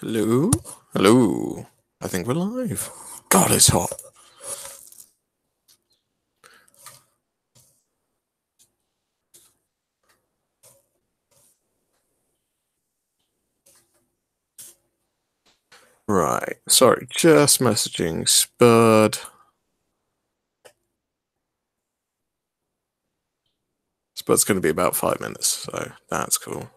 Hello? Hello? I think we're live. God, it's hot. Right. Sorry, just messaging Spud. Spud's going to be about 5 minutes, so that's cool.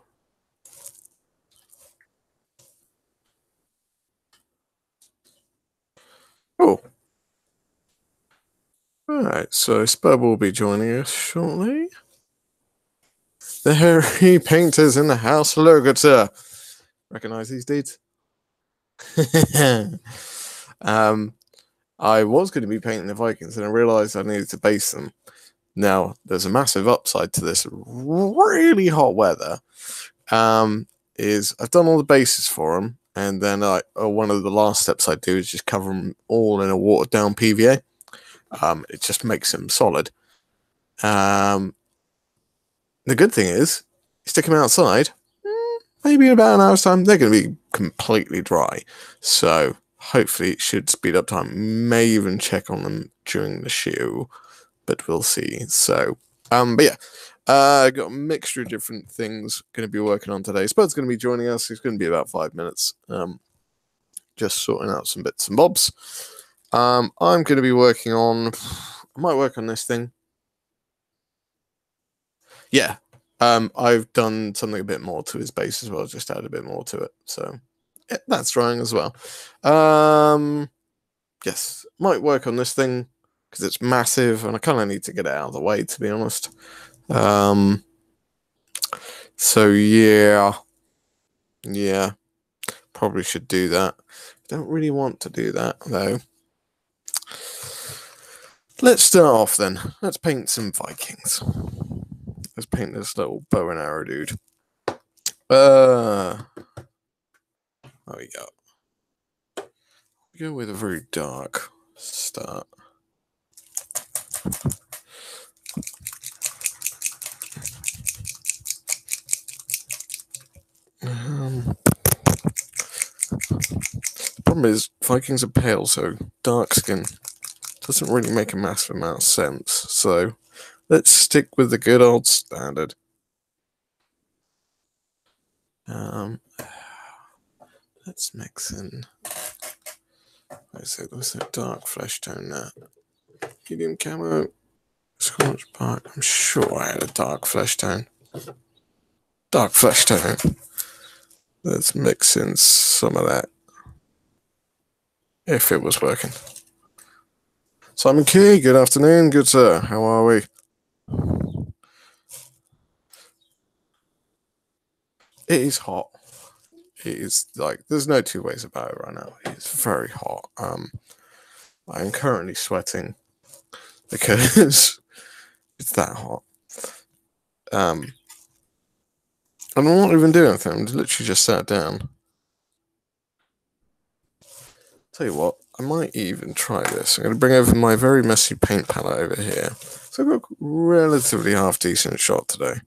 Oh. Alright, so Spud will be joining us shortly. The hairy painters in the house. Hello, good sir. Recognize these dudes? I was going to be painting the Vikings, and I realized I needed to base them. Now, there's a massive upside to this really hot weather. Is I've done all the bases for them, and then one of the last steps I do is just cover them all in a watered down PVA. It just makes them solid. The good thing is, you stick them outside, maybe in about an hour's time, they're going to be completely dry. So hopefully it should speed up time. May even check on them during the show, but we'll see. So, but yeah. Got a mixture of different things going to be working on today. Spud's going to be joining us. He's going to be about 5 minutes. Just sorting out some bits and bobs. I'm going to be working on... I might work on this thing. Yeah. I've done something a bit more to his base as well. Just add a bit more to it. So, yeah, that's drying as well. Yes. Might work on this thing because it's massive and I kind of need to get it out of the way, to be honest. So yeah, probably should do that. Don't really want to do that though. Let's start off then. Let's paint some Vikings. Let's paint this little bow and arrow dude. There we go. We go with a very dark start. The problem is Vikings are pale, so dark skin doesn't really make a massive amount of sense. So let's stick with the good old standard. Let's mix in. I said, what's that dark flesh tone there? Medium camo, scorch bark. I'm sure I had a dark flesh tone. Dark flesh tone. Let's mix in some of that. If it was working. Simon Key, good afternoon, good sir. How are we? It is hot. It is like there's no two ways about it right now. It's very hot. I'm currently sweating because it's that hot. And I'm not even doing anything. I'm literally just sat down. Tell you what, I might even try this. I'm going to bring over my very messy paint palette over here. So I've got a relatively half-decent shot today.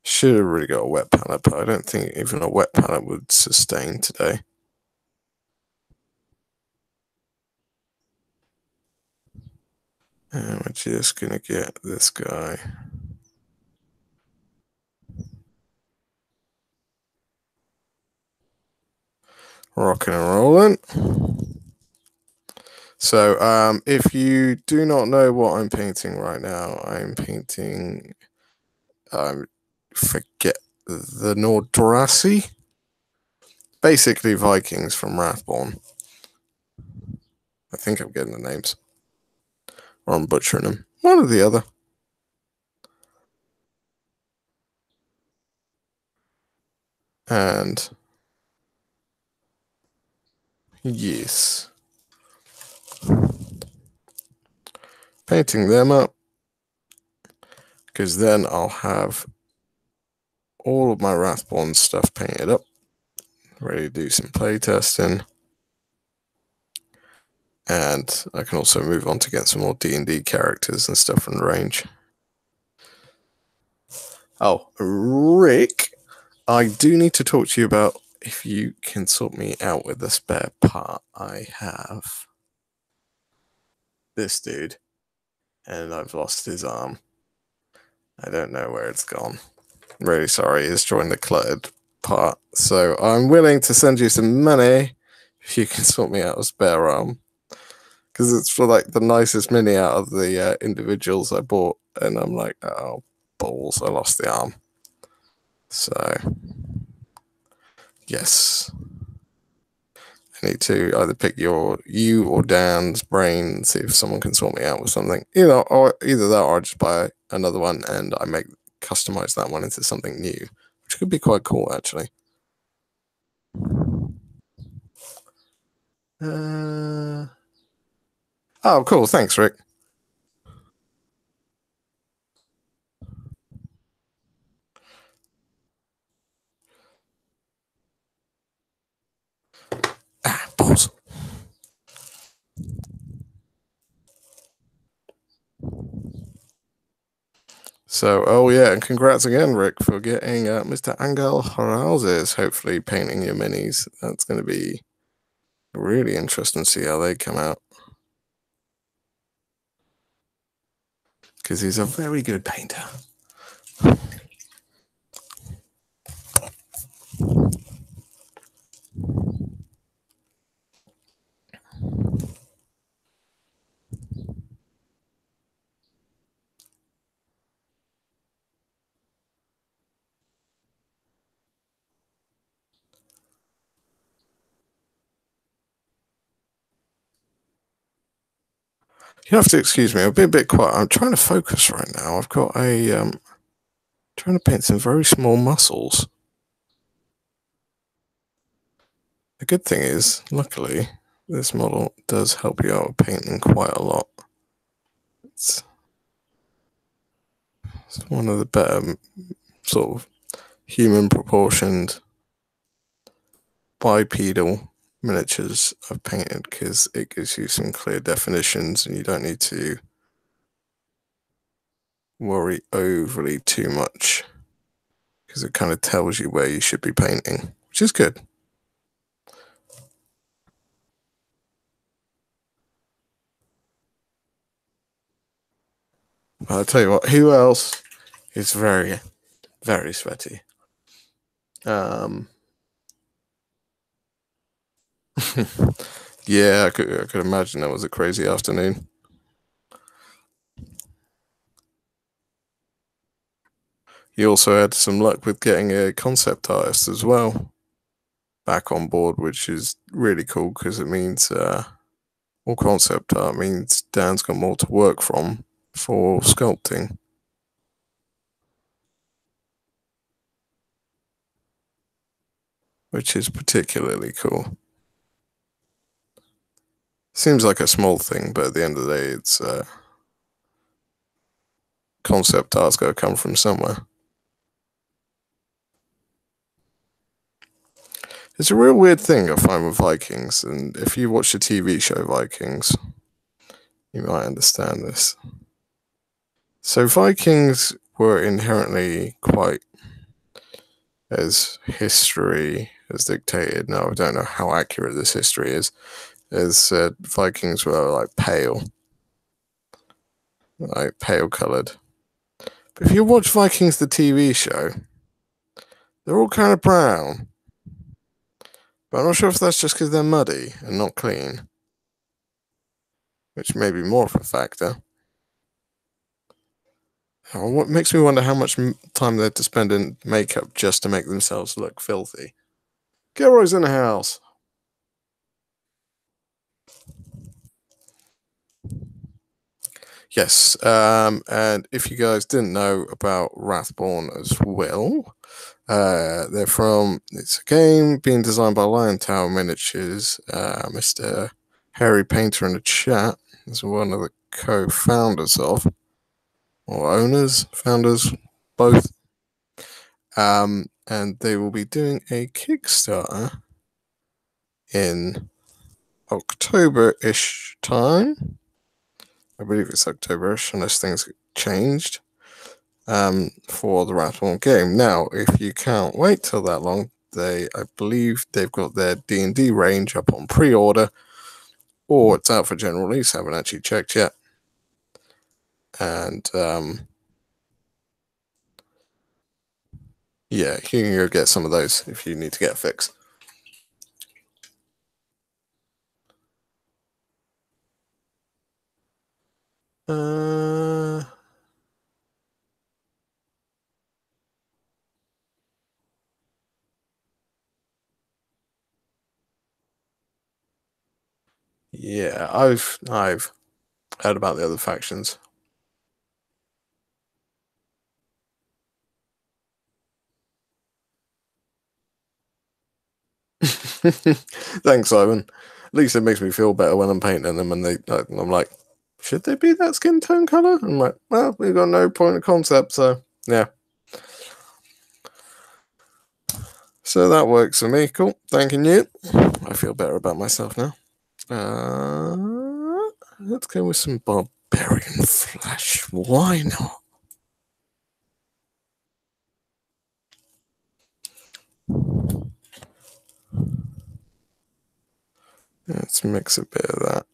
Should have really got a wet palette, but I don't think even a wet palette would sustain today. And we're just going to get this guy. Rocking and rolling. So, if you do not know what I'm painting right now, I'm painting, forget the Nordrassi. Basically Vikings from Wrathborn. I think I'm getting the names. Or I'm butchering them. One or the other. And yes. Painting them up. Because then I'll have all of my Wrathborn stuff painted up. Ready to do some playtesting. And I can also move on to get some more D&D characters and stuff from the range. Oh, Rick, I do need to talk to you about if you can sort me out with the spare part, I have this dude, and I've lost his arm. I don't know where it's gone. I'm really sorry, it's joined the cluttered part. So I'm willing to send you some money if you can sort me out a spare arm. Because it's for like the nicest mini out of the individuals I bought. And I'm like, oh, balls, I lost the arm. So, yes. I need to either pick you or Dan's brain and see if someone can sort me out with something. Or either that or I just buy another one and I customize that one into something new, which could be quite cool actually. Oh, cool. Thanks, Rick. Balls. So, oh yeah, and congrats again, Rick, for getting Mr. Angel Houses, hopefully painting your minis. That's going to be really interesting to see how they come out. Because he's a very good painter. You have to excuse me. I'll be a bit quiet. I'm trying to focus right now. I've got trying to paint some very small muscles. The good thing is, luckily, this model does help you out with painting quite a lot. It's one of the better sort of human proportioned bipedal miniatures I've painted because it gives you some clear definitions and you don't need to worry overly too much because it kind of tells you where you should be painting, which is good. I'll tell you what, who else is very, very sweaty? Yeah, I could imagine that was a crazy afternoon. You also had some luck with getting a concept artist as well back on board, which is really cool because it means more concept art means Dan's got more to work from for sculpting. Which is particularly cool. Seems like a small thing, but at the end of the day, it's concept art's got to come from somewhere. It's a real weird thing I find with Vikings, and if you watch the TV show Vikings, you might understand this. So Vikings were inherently quite, as history has dictated. Now I don't know how accurate this history is. As said, Vikings were like pale coloured. But if you watch Vikings the TV show, they're all kind of brown. But I'm not sure if that's just because they're muddy and not clean, which may be more of a factor. What makes me wonder how much time they had to spend in makeup just to make themselves look filthy. Gilroy's in the house. Yes, and if you guys didn't know about Wrathborn as well, it's a game being designed by Lion Tower Miniatures. Mr. Harry Painter in the chat is one of the co-founders of, or founders, both. And they will be doing a Kickstarter in October-ish time. I believe it's October-ish, unless things changed. For the Wrathborn game. Now, if you can't wait till that long, I believe they've got their D&D range up on pre-order, or it's out for general release. I haven't actually checked yet. And yeah, you can go get some of those if you need to get a fix. Yeah, I've heard about the other factions. Thanks, Simon. At least it makes me feel better when I'm painting them, and I'm like, should they be that skin tone color? I'm like, well, we've got no point of concept, so yeah. So that works for me. Cool. Thanking you. I feel better about myself now. Let's go with some barbarian flash. Why not? Let's mix a bit of that.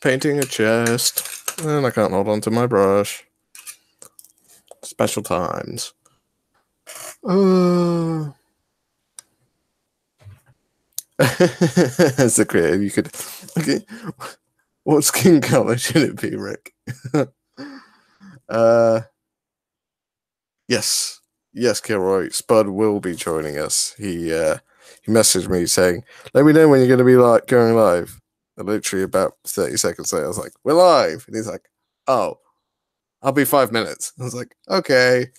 Painting a chest. And I can't hold on to my brush. Special times. As the creative, you could. Okay, what skin color should it be, Rick? Yes, yes, Kilroy. Spud will be joining us. He messaged me saying, "Let me know when you're going to be like going live." And literally about 30 seconds later, I was like, "We're live," and he's like, "Oh, I'll be 5 minutes." I was like, "Okay."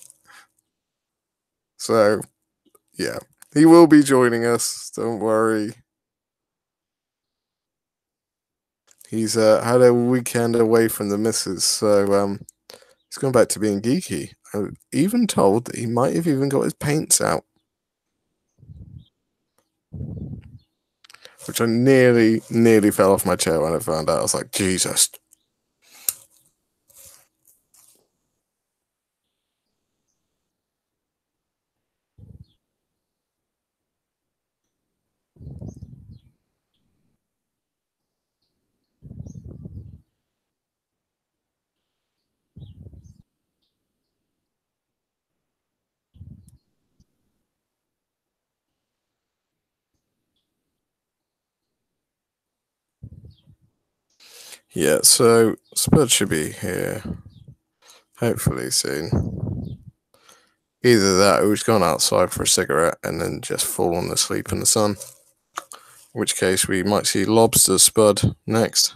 So, yeah, he will be joining us. Don't worry. He's had a weekend away from the missus, so he's gone back to being geeky. I'm even told that he might have even got his paints out, which I nearly fell off my chair when I found out. I was like, Jesus. Yeah, so Spud should be here hopefully soon. Either that or he's gone outside for a cigarette and then just fallen asleep in the sun. In which case we might see Lobster Spud next.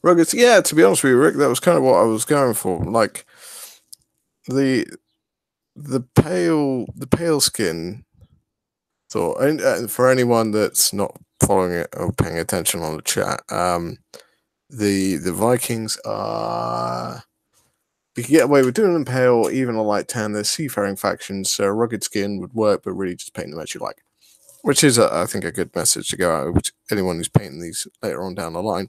Rugged, yeah, to be honest with you, Rick, that was kind of what I was going for. Like the the pale skin. So, and for anyone that's not following it or paying attention on the chat, the Vikings are, you can get away with doing them pale or even a light tan. They're seafaring factions, so rugged skin would work, but really just paint them as you like, which is I think a good message to go out. Which anyone who's painting these later on down the line,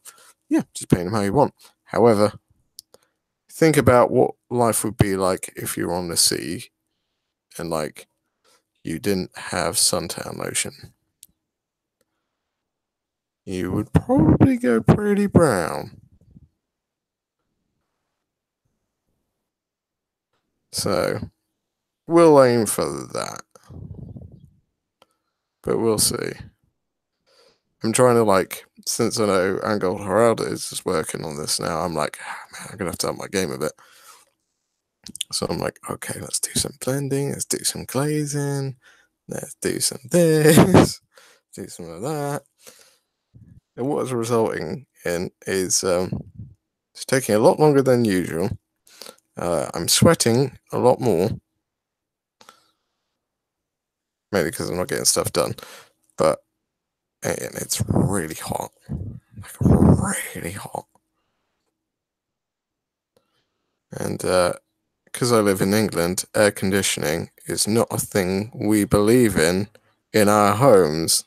yeah, just paint them how you want. However, think about what life would be like if you were on the sea and like you didn't have suntan lotion. You would probably go pretty brown. So we'll aim for that. but we'll see. I'm trying to, like, since I know Angel Heraldo is just working on this now, I'm like, man, I'm gonna have to up my game a bit. So I'm like, okay, let's do some blending, let's do some glazing, let's do some this, do some of that. And what is resulting in is it's taking a lot longer than usual. I'm sweating a lot more, mainly because I'm not getting stuff done. But and it's really hot, like really hot. And because I live in England, air conditioning is not a thing we believe in our homes.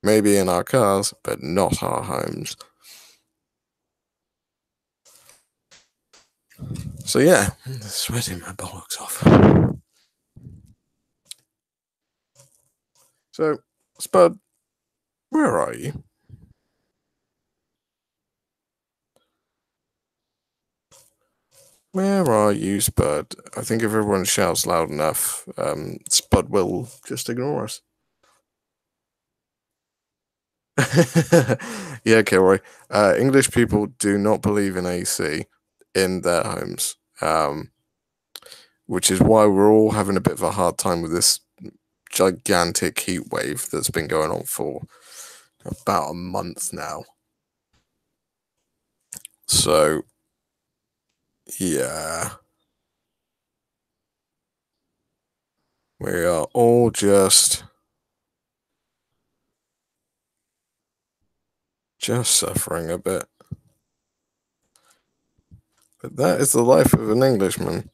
Maybe in our cars, but not our homes. So yeah, I'm sweating my bollocks off. So, Spud, where are you? Where are you, Spud? I think if everyone shouts loud enough, Spud will just ignore us. Yeah, Kilroy. English people do not believe in AC in their homes, which is why we're all having a bit of a hard time with this gigantic heat wave that's been going on for about a month now. So, yeah. We are all just suffering a bit. But that is the life of an Englishman.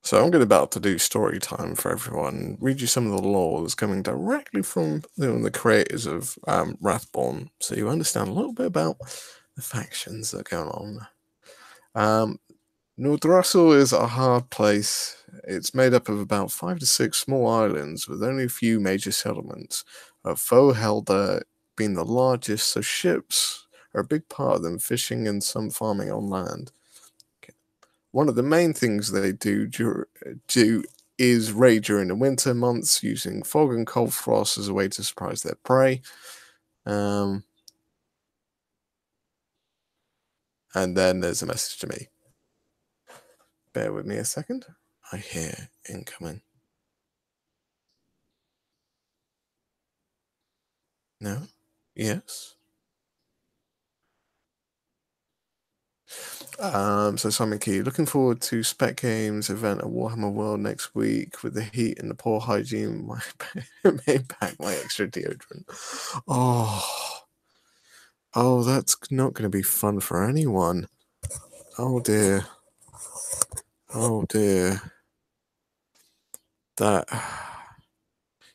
So I'm about to do story time for everyone. Read you some of the laws coming directly from the creators of Wrathborn, so you understand a little bit about the factions that are going on. Nordrassel is a hard place. It's made up of about 5 to 6 small islands with only a few major settlements. Fohelder being the largest, so ships are a big part of them, fishing and some farming on land. One of the main things they do is raid during the winter months using fog and cold frost as a way to surprise their prey. And then there's a message to me. Bear with me a second. I hear incoming. No? Yes? So Simon Key, looking forward to Spec Games event at Warhammer World next week. With the heat and the poor hygiene, may pack my extra deodorant. Oh, that's not going to be fun for anyone. Oh dear. That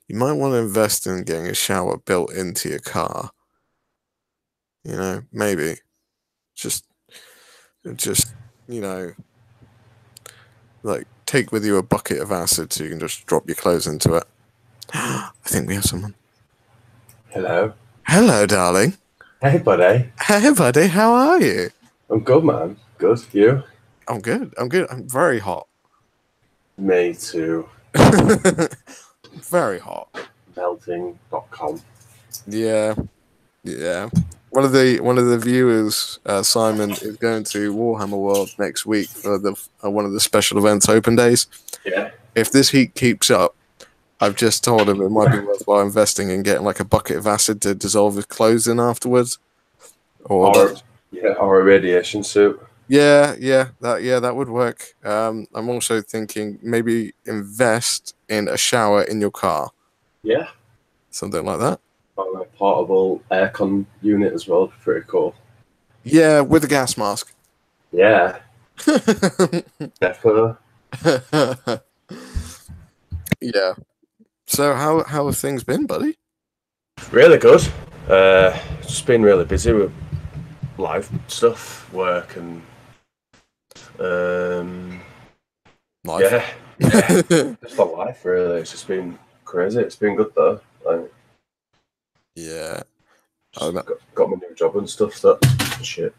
you might want to invest in getting a shower built into your car. You know, maybe just like take with you a bucket of acid so you can just drop your clothes into it. I think we have someone. Hello. Hello, darling. Hey, buddy. Hey, buddy. How are you? I'm good, man. Good. You? I'm good. I'm very hot. Me too. Very hot. Melting.com. Yeah. One of the viewers, Simon, is going to Warhammer World next week for the one of the special events open days. Yeah. If this heat keeps up, I've just told him it might be worthwhile investing in getting like a bucket of acid to dissolve his clothes in afterwards. Or a radiation suit. Yeah, that would work. I'm also thinking maybe invest in a shower in your car. Yeah. something like that. On a portable aircon unit as well. Pretty cool. Yeah, with a gas mask. Yeah, definitely. Yeah. So how have things been, buddy? Really good. Just been really busy with life stuff, work, and Life. yeah, just my life. Really, it's just been crazy. It's been good though. Like, Yeah. got my new job and stuff. So that's shit.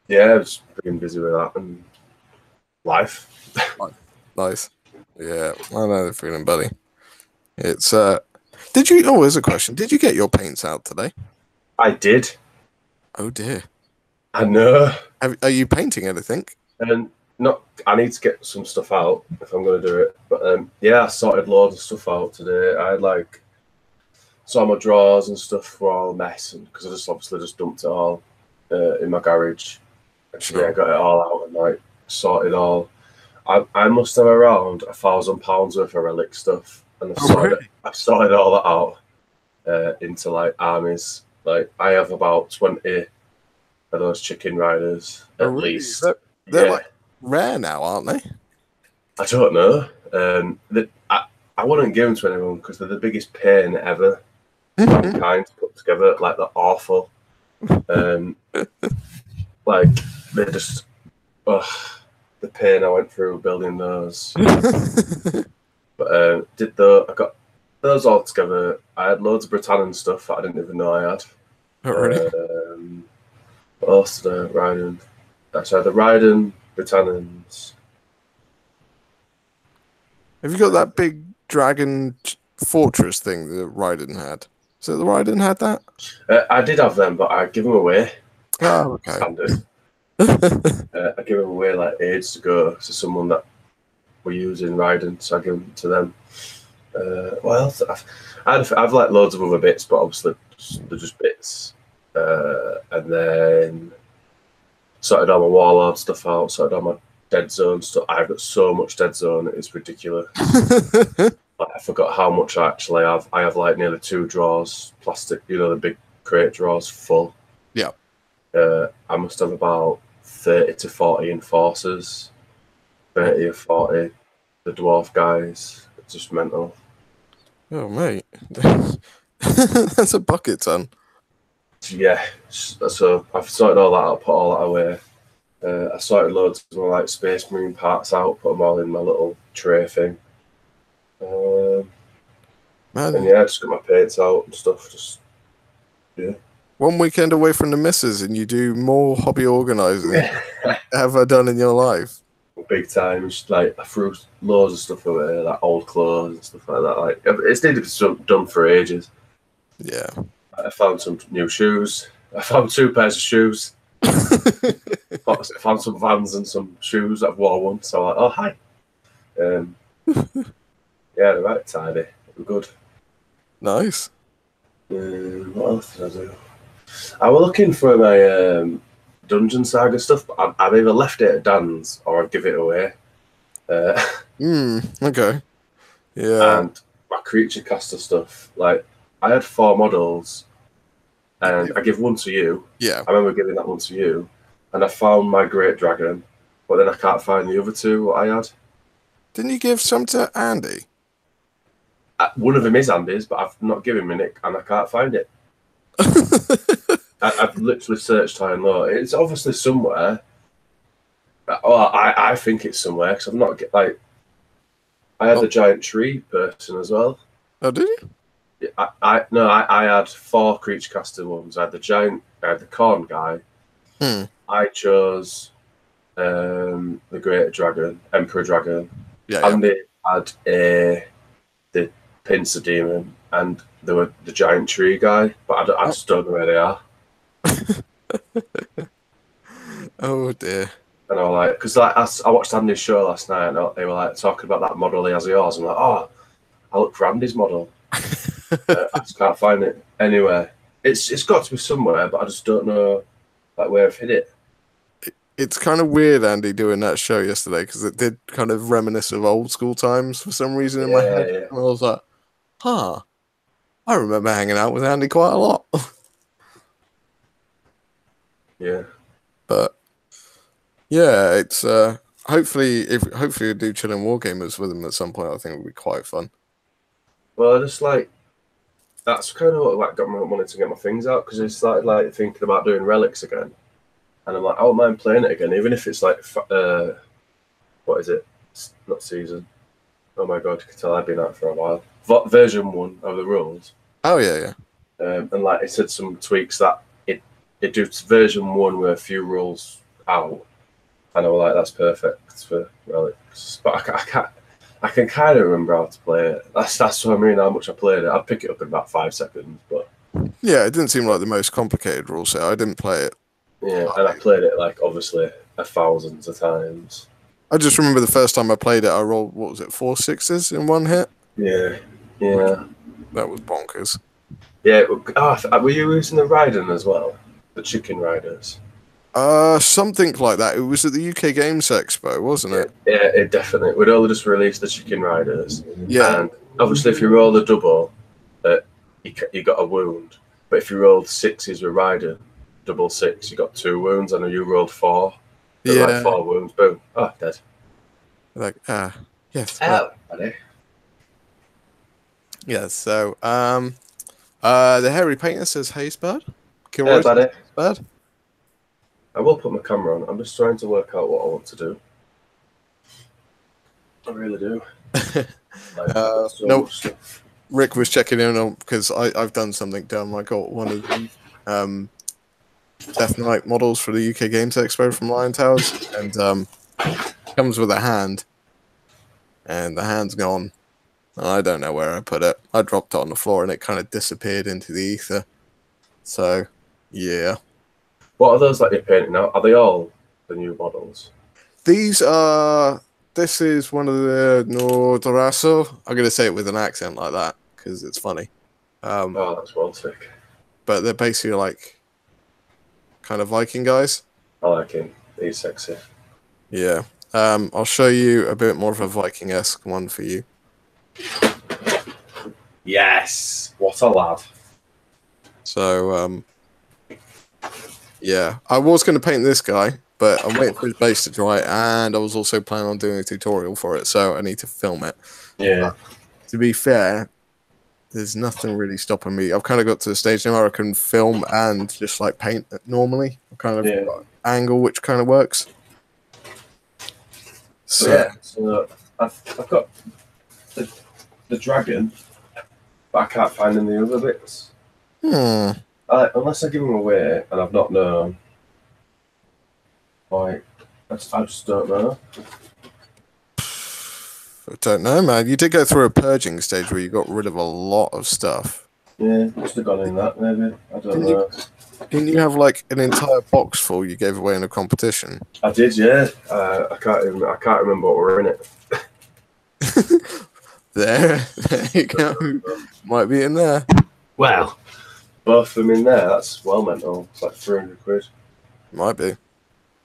Yeah, I've just been busy with that and life. Nice. Yeah, I know the feeling, buddy. It's did you here's a question. Did you get your paints out today? I did. Oh dear. I know. Are you painting anything? And not. I need to get some stuff out if I'm going to do it. But yeah, I sorted loads of stuff out today. I had like some of my drawers and stuff were all a mess, and because I just obviously just dumped it all in my garage. And Sure. yeah, I got it all out and like sorted all. I must have around £1,000 worth of relic stuff, and I've sorted all that out into like armies. Like I have about 20 of those chicken riders at least. They're like rare now, aren't they? I don't know. I wouldn't give them to anyone because they're the biggest pain ever mankind to put together. Like they're awful. Like they're just the pain I went through building those. But I got those all together. I had loads of Britannian stuff that I didn't even know I had. Oh, really? What else did I riding? Actually, the riding Britannians. Have you got that big dragon fortress thing that Raiden had? So the Raiden had that? I did have them, but I give them away. Oh, okay. Standard. I gave them away like ages ago to someone that were using Raiden, so I give them to them. What else? I've like loads of other bits, but obviously they're just bits. And then sorted all my warlord stuff out, sorted all my dead zone stuff. I've got so much dead zone, it's ridiculous. Like, I forgot how much I actually have. I have like nearly 2 drawers, plastic, the big crate drawers full. Yeah. I must have about 30 to 40 enforcers, 30 or 40 the dwarf guys. It's just mental. Oh, mate. That's a bucket ton. Yeah, so I've sorted all that out, put all that away. I sorted loads of like Space Marine parts out, put them all in my little tray thing. And yeah, I just got my paints out and stuff. Just yeah. One weekend away from the missus, and you do more hobby organising ever done in your life. Big time. Just, like I threw loads of stuff away, like old clothes and stuff like that. Like it's needed to be done for ages. Yeah. I found some new shoes. I found 2 pairs of shoes. I found some Vans and some shoes that I've worn once. So I'm like, oh hi. Yeah, they're right tidy. They're good. Nice. What else did I do? I was looking for my Dungeon Saga stuff, but I've either left it at Dan's or I've given it away. Okay. Yeah. And my creature caster stuff, like I had 4 models, and I give one to you. Yeah. I remember giving that one to you, and I found my Great Dragon, but then I can't find the other 2 what I had. Didn't you give some to Andy? One of them is Andy's, but I've not given him it, and I can't find it. I've literally searched high and low. It's obviously somewhere. Well, I think it's somewhere because I'm not like. I had the giant tree person as well. Oh, did you? I had 4 creature caster ones. I had the giant. I had the corn guy. I chose the Great Dragon, Emperor Dragon. Yeah. Andy had the Pincer Demon, and there were the giant tree guy, but I just don't know where they are. Oh dear. And I was like, because like I watched Andy's show last night, and they were like talking about that model he has of yours. I'm like, oh, I look for Andy's model. I just can't find it anywhere. It's got to be somewhere, but I just don't know like where I've hid it. It's kind of weird, Andy, doing that show yesterday because it did kind of reminisce of old school times for some reason in my head. Yeah. And I was like, huh, I remember hanging out with Andy quite a lot. Yeah. But yeah, it's hopefully we do chill in wargamers with him at some point. I think it would be quite fun. Well, I just like that's kind of what like got me wanting to get my things out because I started like thinking about doing relics again, and I'm like, I don't mind playing it again, even if it's like what is it? It's not season. Oh my god, you can tell I've been out for a while. Version 1 of the rules, Oh yeah, and like it said some tweaks that it do version 1 with a few rules out, and I was like, that's perfect for relics. But I can kind of remember how to play it. That's what I mean. How much I played it, I'd pick it up in about 5 seconds. But yeah. It didn't seem like the most complicated rule set. I didn't play it. yeah, and I played it like obviously thousands of times. I just remember the first time I played it, I rolled, what was it, 4 6s in one hit? Yeah, yeah, That was bonkers. yeah. Were you using the riding as well? The chicken riders. Something like that. It was at the UK Games Expo, wasn't it? Yeah, it definitely. We'd all just released the chicken riders. Yeah. And obviously, if you roll a double, you got a wound. But if you rolled 6s with riding, double 6, you got 2 wounds. I know you rolled 4. Yeah. Like 4 wounds. Boom. Oh, dead. Like, yes. Hello, buddy. Yeah, so, the Hairy Painter says, hey, Spud. Hey, buddy. Spud. I will put my camera on. I'm just trying to work out what I want to do. I really do. No, Rick was checking in on because I've done something dumb. I got one of the Death Knight models for the UK Games Expo from Lion Towers, and comes with a hand, and the hand's gone. I don't know where I put it. I dropped it on the floor, and it kind of disappeared into the ether. So, yeah. What are those that you're painting now? Are they all the new models? These are. This is one of the Nordoraso. I'm going to say it with an accent like that because it's funny. Oh, that's well sick. But they're basically like kind of Viking guys. I like him. He's sexy. Yeah. I'll show you a bit more of a Viking-esque one for you. Yes. What a lad. So, yeah. I was going to paint this guy, but I'm waiting for his base to dry, and I was also planning on doing a tutorial for it, so I need to film it. Yeah. To be fair, there's nothing really stopping me. I've kind of got to the stage now where I can film and just like paint it normally. I kind of got an angle which kind of works. So, yeah, so I've got the dragon, but I can't find any other bits. Unless I give them away, and I've not known. Like, I just don't know. I don't know, man. You did go through a purging stage where you got rid of a lot of stuff. Yeah, must have gone in that, maybe. I don't know. Didn't you have like an entire box full you gave away in a competition? I did, yeah. I can't remember what were in it. There you go. Might be in there. Well, both of them in there. That's well mental. It's like 300 quid. Might be.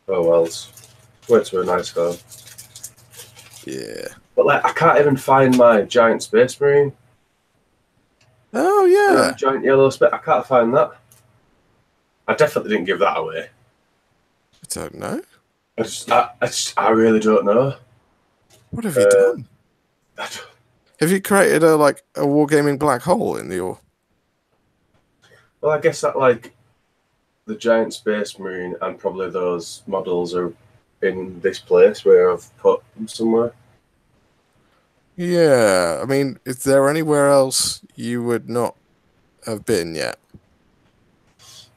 Oh well. Went to a nice home. Yeah. But like, I can't even find my giant space marine. Oh yeah. Giant yellow space. I can't find that. I definitely didn't give that away. I don't know. I really don't know. What have you done? Have you created a wargaming black hole in your? Well, I guess that like the giant space marine and probably those models are in this place where I've put them somewhere. Yeah, I mean, is there anywhere else you would not have been yet?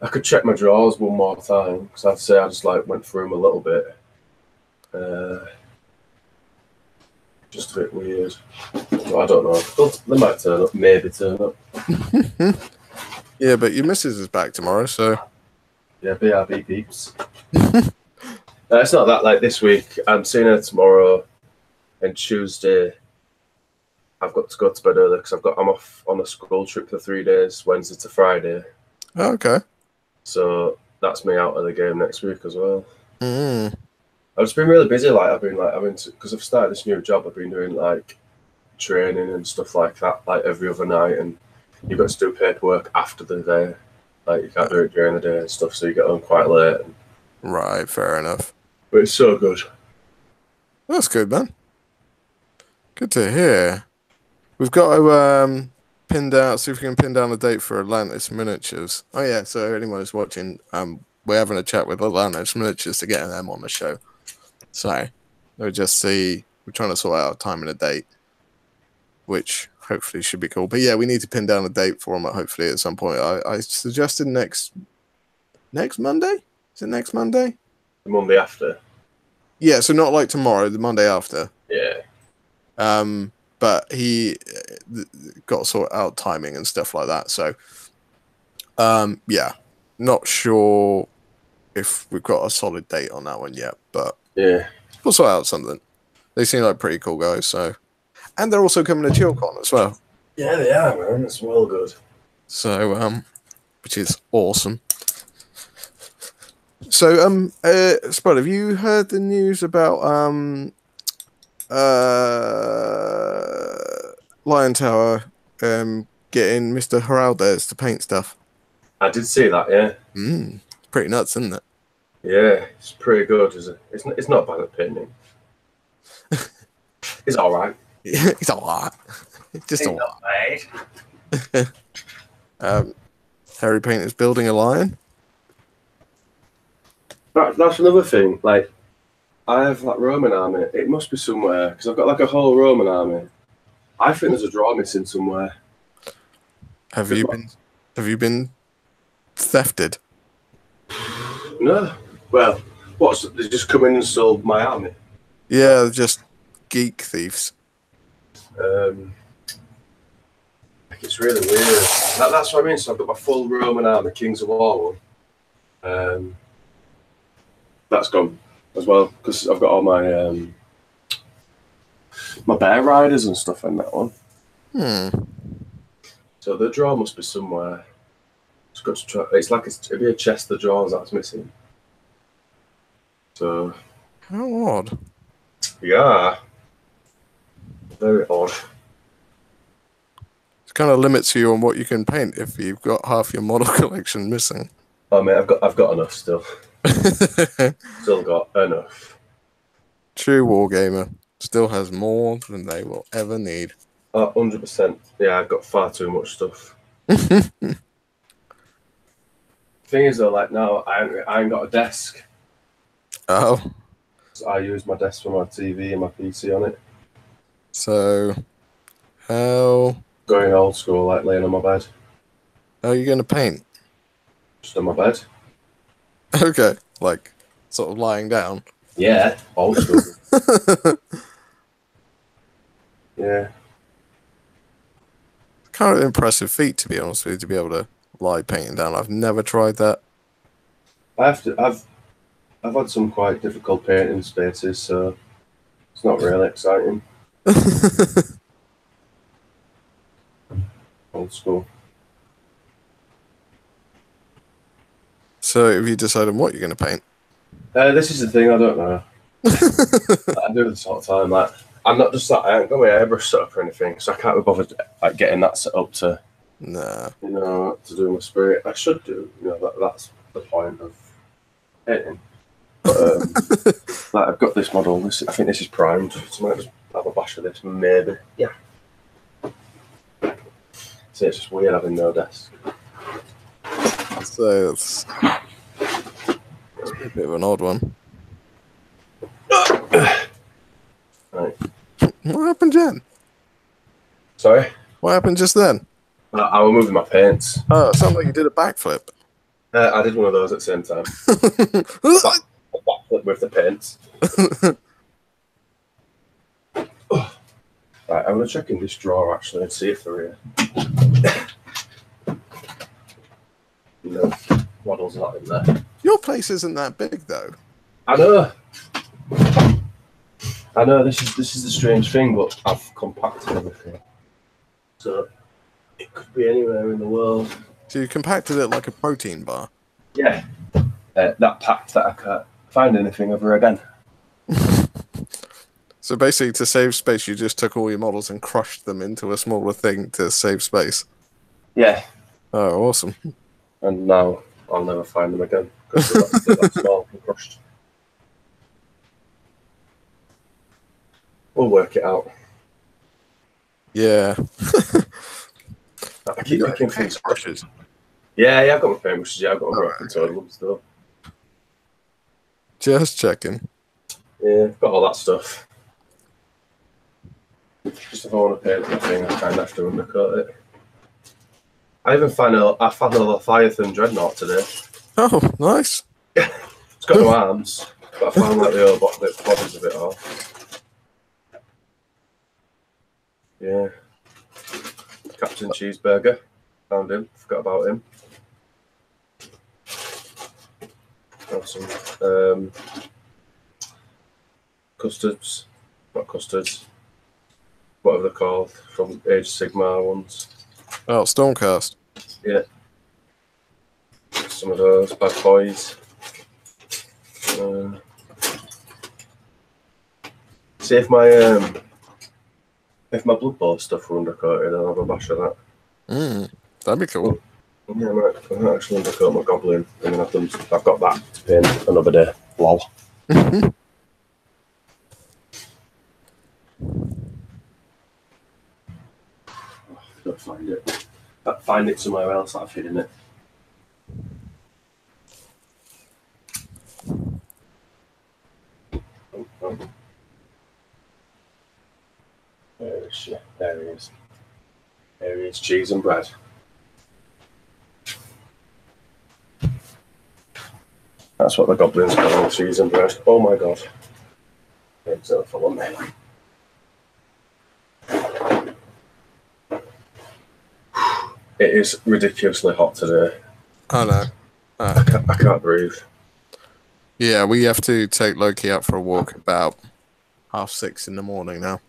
I could check my drawers one more time because I'd say I just like went through them a little bit. Just a bit weird. Well, I don't know. They might turn up. Maybe turn up. Yeah, but your missus is back tomorrow, so. Yeah, BRB peeps. It's not that like this week. I'm seeing her tomorrow, and Tuesday. I've got to go to bed early because I'm off on a school trip for 3 days, Wednesday to Friday. Oh, okay. So that's me out of the game next week as well. Mm. I've just been really busy. Like I've been because I've started this new job. I've been doing like training and stuff like that, like every other night, and you've got to do paperwork after the day. Like, you can't do it during the day and stuff, so you get home quite late. Right, fair enough. But it's so good. That's good, man. Good to hear. We've got to see if we can pin down a date for Atlantis Miniatures. Oh yeah, so anyone who's watching, we're having a chat with Atlantis Miniatures to get them on the show. So we'll just see. We're trying to sort out a time and a date, which hopefully should be cool. But yeah, we need to pin down a date for them. Hopefully at some point. I suggested next Monday. Is it next Monday? The Monday after. Yeah, so not like tomorrow, the Monday after. Yeah. But he got to sort out timing and stuff like that. So, yeah, not sure if we've got a solid date on that one yet, but yeah, we'll sort out something. They seem like pretty cool guys, so. And they're also coming to ChillCon as well. Yeah, they are, man. It's well good. So, which is awesome. So, Spud, have you heard the news about Lion Tower getting Mr. Heraldez to paint stuff? I did see that, yeah. Pretty nuts, isn't it? Yeah, it's pretty good. It's not bad at painting. It's all right. It's all right. Just all right. Harry Painter's building a lion. That's another thing. Like, I have that Roman army. It must be somewhere because I've got like a whole Roman army. I think there's a draw missing somewhere. Have you been thefted? No. Well, they just come in and stole my army? Yeah, they're just geek thieves. It's really weird. That's what I mean. So I've got my full Roman army, Kings of War one. That's gone as well because I've got all my my bear riders and stuff in that one. So the draw must be somewhere. It's got to try. It's like it'd be a chest of drawers that's missing. So how odd. Yeah. Very odd. It kind of limits you on what you can paint if you've got half your model collection missing. Oh mate, I've got enough still. Still got enough. True wargamer still has more than they will ever need. 100%. Yeah, I've got far too much stuff. Thing is though, like now I ain't got a desk. Oh. So I use my desk for my TV and my PC on it. So how going old school, like laying on my bed. How are you gonna paint? Just on my bed. Okay. Like sort of lying down. Yeah, old school. Yeah. Kind of impressive feat, to be honest with you, to be able to lie painting down. I've never tried that. I've had some quite difficult painting spaces, so it's not really exciting. Old school. So have you decided what you're going to paint? This is the thing, I don't know. I do this all the time. Like, I'm not just like, I haven't got my airbrush set up or anything, so I can't be bothered like getting that set up to, to do my spirit. I should do, that's the point of painting. But like, I've got this model. I think this is primed, so I might just have a bash of this, maybe. Yeah. See, it's just weird having no desk. So it's a bit of an odd one. Right. What happened, Jen? Sorry? What happened just then? I was moving my paints. Oh, it sounded like you did a backflip. I did one of those at the same time. A backflip with the paints. Right, I'm going to check in this drawer actually and see if they're here. No, models not in there. Your place isn't that big, though. I know. This is the strange thing, but I've compacted everything, so it could be anywhere in the world. So you compacted it like a protein bar. Yeah, that packed that I can't find anything ever again. So basically, to save space, you just took all your models and crushed them into a smaller thing to save space. Yeah. Oh, awesome. And now I'll never find them again because they're that small and crushed. We'll work it out. Yeah. I keep picking things. Brushes. Yeah, I've got my paintbrushes. Yeah, I've got a broken total still. Just checking. Yeah, I've got all that stuff. Just if I want to paint anything, I kind of have to undercut it. I found a Leviathan Dreadnought today. Oh, nice. It's got no arms, but I found like the old bodies of it all. Yeah. Captain Cheeseburger. Found him. Forgot about him. Awesome. Custards. Not custards. Whatever they're called. From Age Sigmar ones. Oh, Stormcast. Yeah. Some of those bad boys. See if my Blood Bowl stuff were undercoated, I'll have a bash of that. That'd be cool. Yeah, I might actually undercoat my Goblin, and then I've got that to paint another day. Lol. I've got to find it. Find it somewhere else. I've hidden it. There he is. There he is. Cheese and bread. That's what the goblins call cheese and bread. Oh my god. It's full on me. It is ridiculously hot today. I know. I can't breathe. Yeah, we have to take Loki out for a walk about 6:30 in the morning now.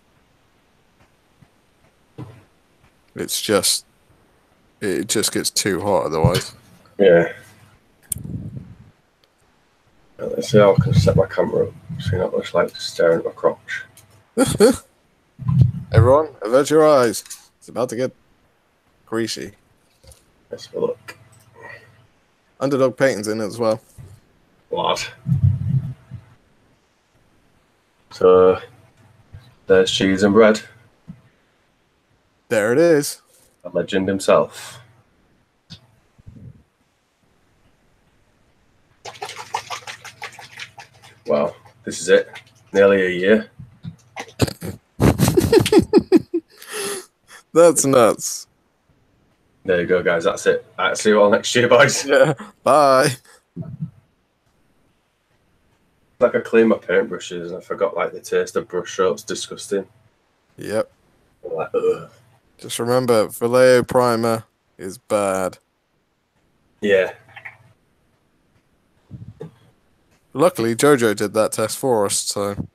It just gets too hot otherwise. Yeah. Let's see how I can set my camera up. See what it looks like just staring at my crotch. Everyone, avert your eyes. It's about to get greasy. Let's have a look. Underdog paintings in it as well. What? So there's cheese and bread. There it is. A legend himself. Wow, this is it. Nearly a year. That's nuts. There you go, guys. That's it. All right, see you all next year, boys. Yeah. Bye. Like I cleaned my paintbrushes and I forgot like the taste of brush strokes. Disgusting. Yep. I'm like, ugh. Just remember, Vallejo primer is bad. Yeah. Luckily, Jojo did that test for us, so.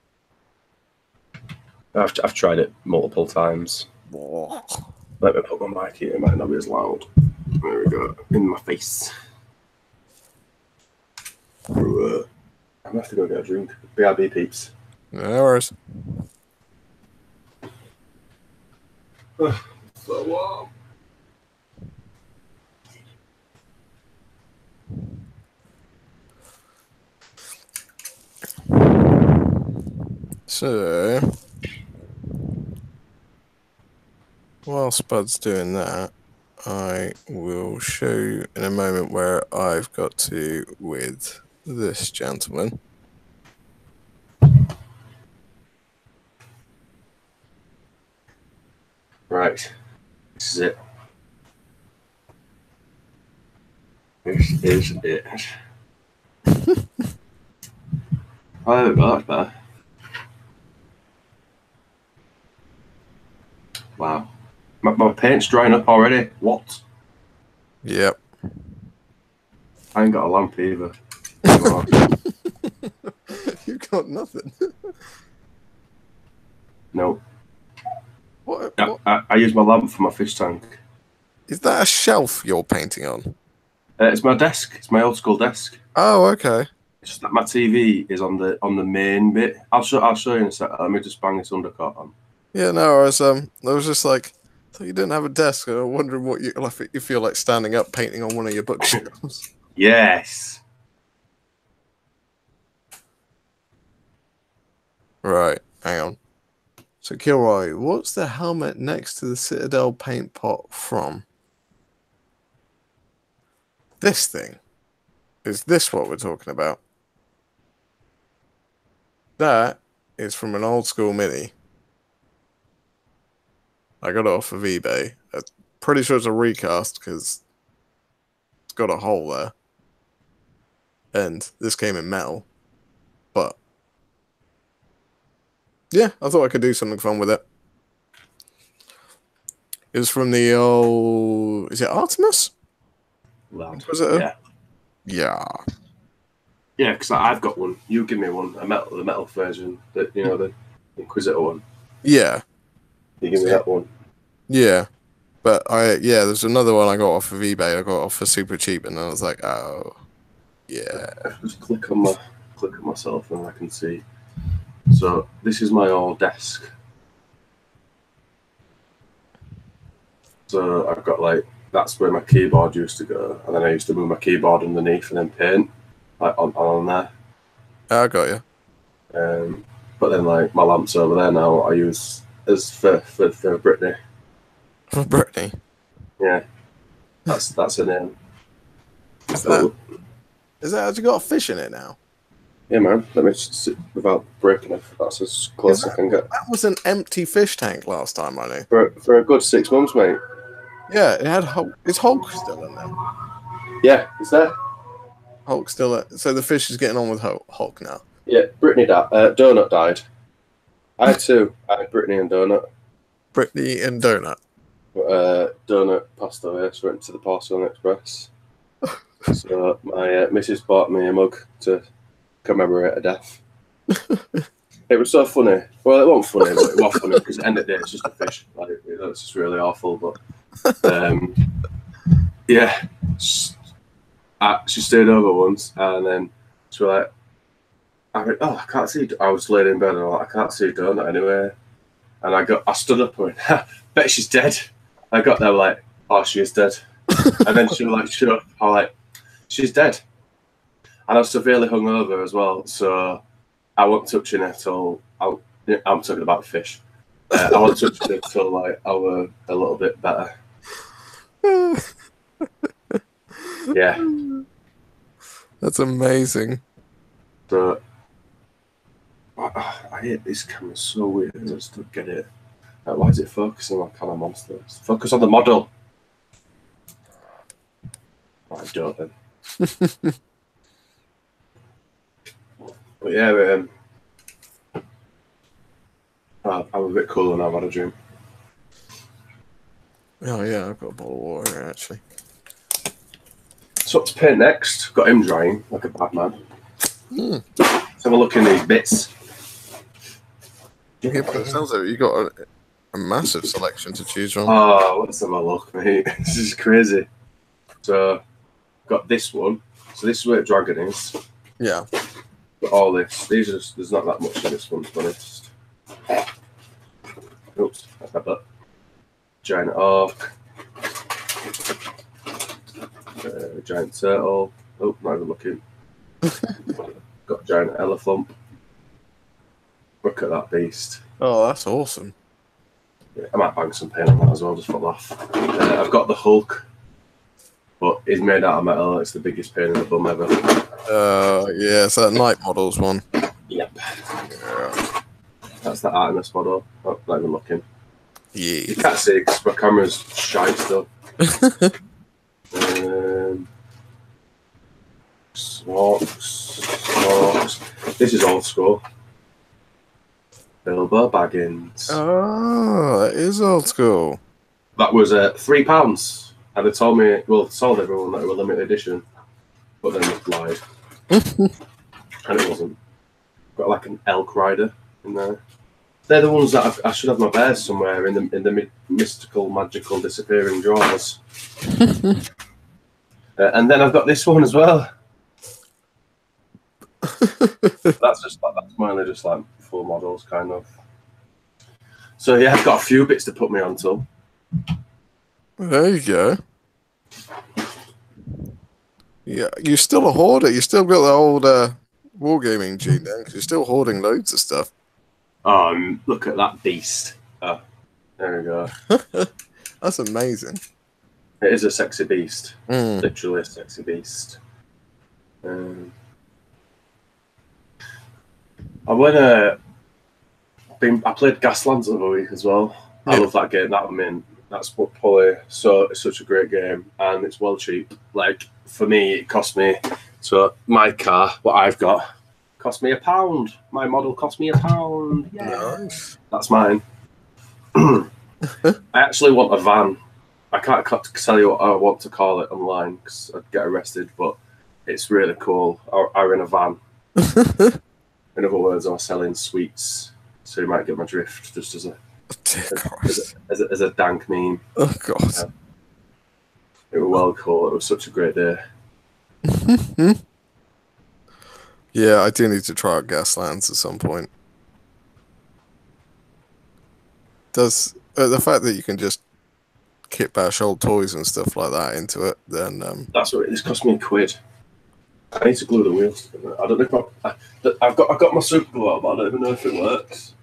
I've tried it multiple times. Let me put my mic here. It might not be as loud. There we go. In my face. I'm gonna have to go get a drink. BRB peeps. No worries. So warm. So, while Spud's doing that, I will show you in a moment where I've got to with this gentleman. Right. This is it. This is it. Oh, there we go. That's better. Wow. My paint's drying up already. What? Yep. I ain't got a lamp either. You got nothing. No. What? I use my lamp for my fish tank. Is that a shelf you're painting on? It's my desk. It's my old school desk. Oh, okay. Just that my TV is on the main bit. I'll show you in a second. Let me just bang this undercut on. Yeah, no, I was just like, I thought you didn't have a desk, and I'm wondering what you like. You feel like standing up, painting on one of your bookshelves. Yes. Right, hang on. So, Kilroy, what's the helmet next to the Citadel paint pot from? This thing. Is this what we're talking about? That is from an old school Mini. I got it off of eBay. I'm pretty sure it's a recast because it's got a hole there. And this came in metal. But yeah, I thought I could do something fun with it. It was from the old... Is it Artemis? Loud. Was it? Yeah. Yeah. Yeah, because I've got one. You give me one, the metal version, the Inquisitor one. Yeah. You give me that one. Yeah. But there's another one I got off of eBay. I got off for super cheap, and I was like, oh, yeah. Just click on myself, and I can see. So this is my old desk. So I've got that's where my keyboard used to go, and then I used to move my keyboard underneath and then paint on there. I got you. But then my lamps over there now I use as for Brittany. For Brittany. Yeah, that's her name. Is that has you got a fish in it now? Yeah, man. Let me sit without breaking it. That's as close as I can get. That was an empty fish tank last time, I knew. For a good 6 months, mate. Yeah, it had Hulk. Is Hulk still in there? Yeah, is there? Hulk still there. So the fish is getting on with Hulk now. Yeah, Brittany died. Donut died. I had two. I had Brittany and Donut. Brittany and Donut. Donut passed away, so went to the Porcelain Express. So my missus bought me a mug to commemorate her death. It was so funny. Well, it wasn't funny, but it was funny because at the end of the day, it's just a fish. It's just really awful. But yeah, she stayed over once, and then she was like, I can't see. I was laying in bed, and I'm like, I can't see Donut anywhere. And I stood up and went, bet she's dead. I got there like, oh, she is dead. And then she was like, shut up. I'm like, she's dead. And I was severely hungover as well, so I wasn't touching her till I'm talking about fish. I wasn't touching her till I was a little bit better. Yeah, that's amazing. So I hate this camera so weird. I just don't get it. Why is it focusing on kind of monsters? Focus on the model. I don't then. But yeah, I'm a bit cooler now. I've had a dream. Oh yeah, I've got a bottle of water here, actually. So what to paint next? Got him drying like a bad man. Let's have a look in these bits. Yeah, but it sounds like you got a massive selection to choose from. Oh, let's have a look, mate. This is crazy. So, got this one. So this is where Dragon is. Yeah. But all this. There's not that much in this one, to be honest. Oops, I had that. Giant Orc. Giant Turtle. Oh, not even looking. Got a giant Elephant. Look at that beast. Oh, that's awesome. Yeah, I might bang some paint on that as well, just for a laugh. I've got the Hulk, but he's made out of metal. It's the biggest pain in the bum ever. Yeah, it's that Night Models one. Yep. Yeah. That's the Artemis model. Oh, not even looking. Yeah. You can't see because my camera's shy still. Snorks. This is old school. Bilbo Baggins. Oh, that is old school. That was £3, and they told me, well, told everyone that it was limited edition, but then they lied, and it wasn't. Got like an elk rider in there. They're the ones that I should have my bears somewhere in the mystical, magical, disappearing drawers. And then I've got this one as well. That's mainly just like full models, kind of. So yeah, I've got a few bits to put me onto. There you go. Yeah, you're still a hoarder. You still got the old wargaming gene then, because you're still hoarding loads of stuff. Look at that beast. Oh, there we go. That's amazing. It is a sexy beast. Mm. Literally a sexy beast. I played Gaslands the other week as well. Yeah. I love that game. That I'm in. That's what probably it's such a great game, and it's well cheap. Like for me, it cost me. So my car, what I've got, cost me £1. My model cost me £1. Yeah, nice. That's mine. I actually want a van. I can't tell you what I want to call it online because I'd get arrested, but it's really cool. I'm in a van. In other words, I'm selling sweets, so you might get my drift just as a dank meme. Oh god! It was well cool. It was such a great day. Yeah, I do need to try out Gaslands at some point. Does the fact that you can just kit bash old toys and stuff like that into it, then that's what it's cost me £1. I need to glue the wheels together. I don't know if I've got my super glue out, but I don't even know if it works.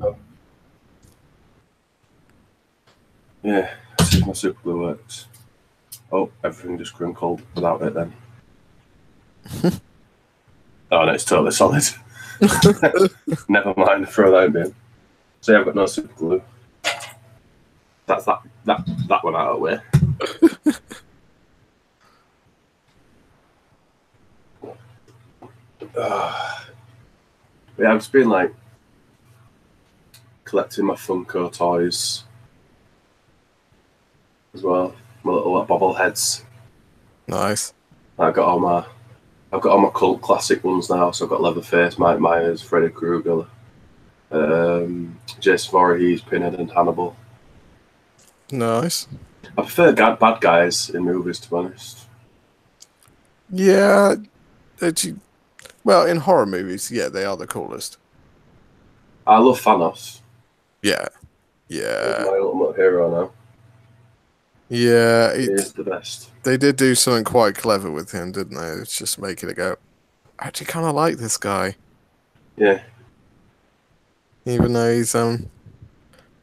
Oh. Yeah, let's see if my super glue works. Oh, everything just crinkled without it then. Oh no, it's totally solid. Never mind, throw that in bin. So yeah, I've got no super glue. That's that one out of the way. Yeah, I've just been like collecting my Funko toys as well. My little bobbleheads. Nice. I've got all my cult classic ones now. So I've got Leatherface, Mike Myers, Freddy Krueger, Jason Voorhees, Pinhead, and Hannibal. Nice. I prefer bad guys in movies, to be honest. Yeah, well, in horror movies, yeah, they are the coolest. I love Thanos. Yeah. Yeah. He's my ultimate hero now. Yeah, he is the best. They did do something quite clever with him, didn't they? It's just making it go, I actually kind of like this guy. Yeah. Even though he's gonna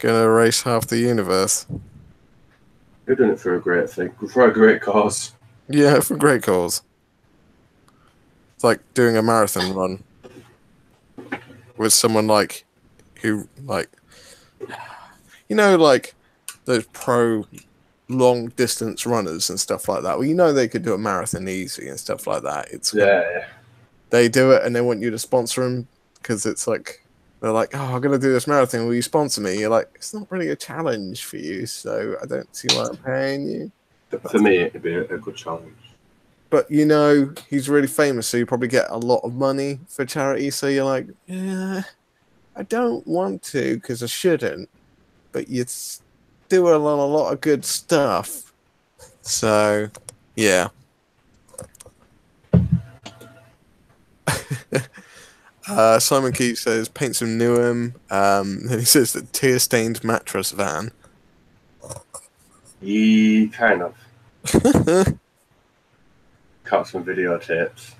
erase half the universe. You're doing it for a great thing, for a great cause. Yeah, for a great cause. It's like doing a marathon run with someone like who, like, you know, like those pro long distance runners and stuff like that. Well, you know, they could do a marathon easy and stuff like that. It's yeah. They do it and they want you to sponsor them because it's like they're like, oh, I'm gonna do this marathon. Will you sponsor me? You're like, it's not really a challenge for you, so I don't see why I'm paying you. For me, it'd be a good challenge. But you know, he's really famous, so you probably get a lot of money for charity. So you're like, yeah, I don't want to because I shouldn't, but you do a lot of good stuff. So, yeah. Simon Keith says, paint some Newham. Then he says that tear-stained mattress van. Yeah, kind of. Cut some videotapes.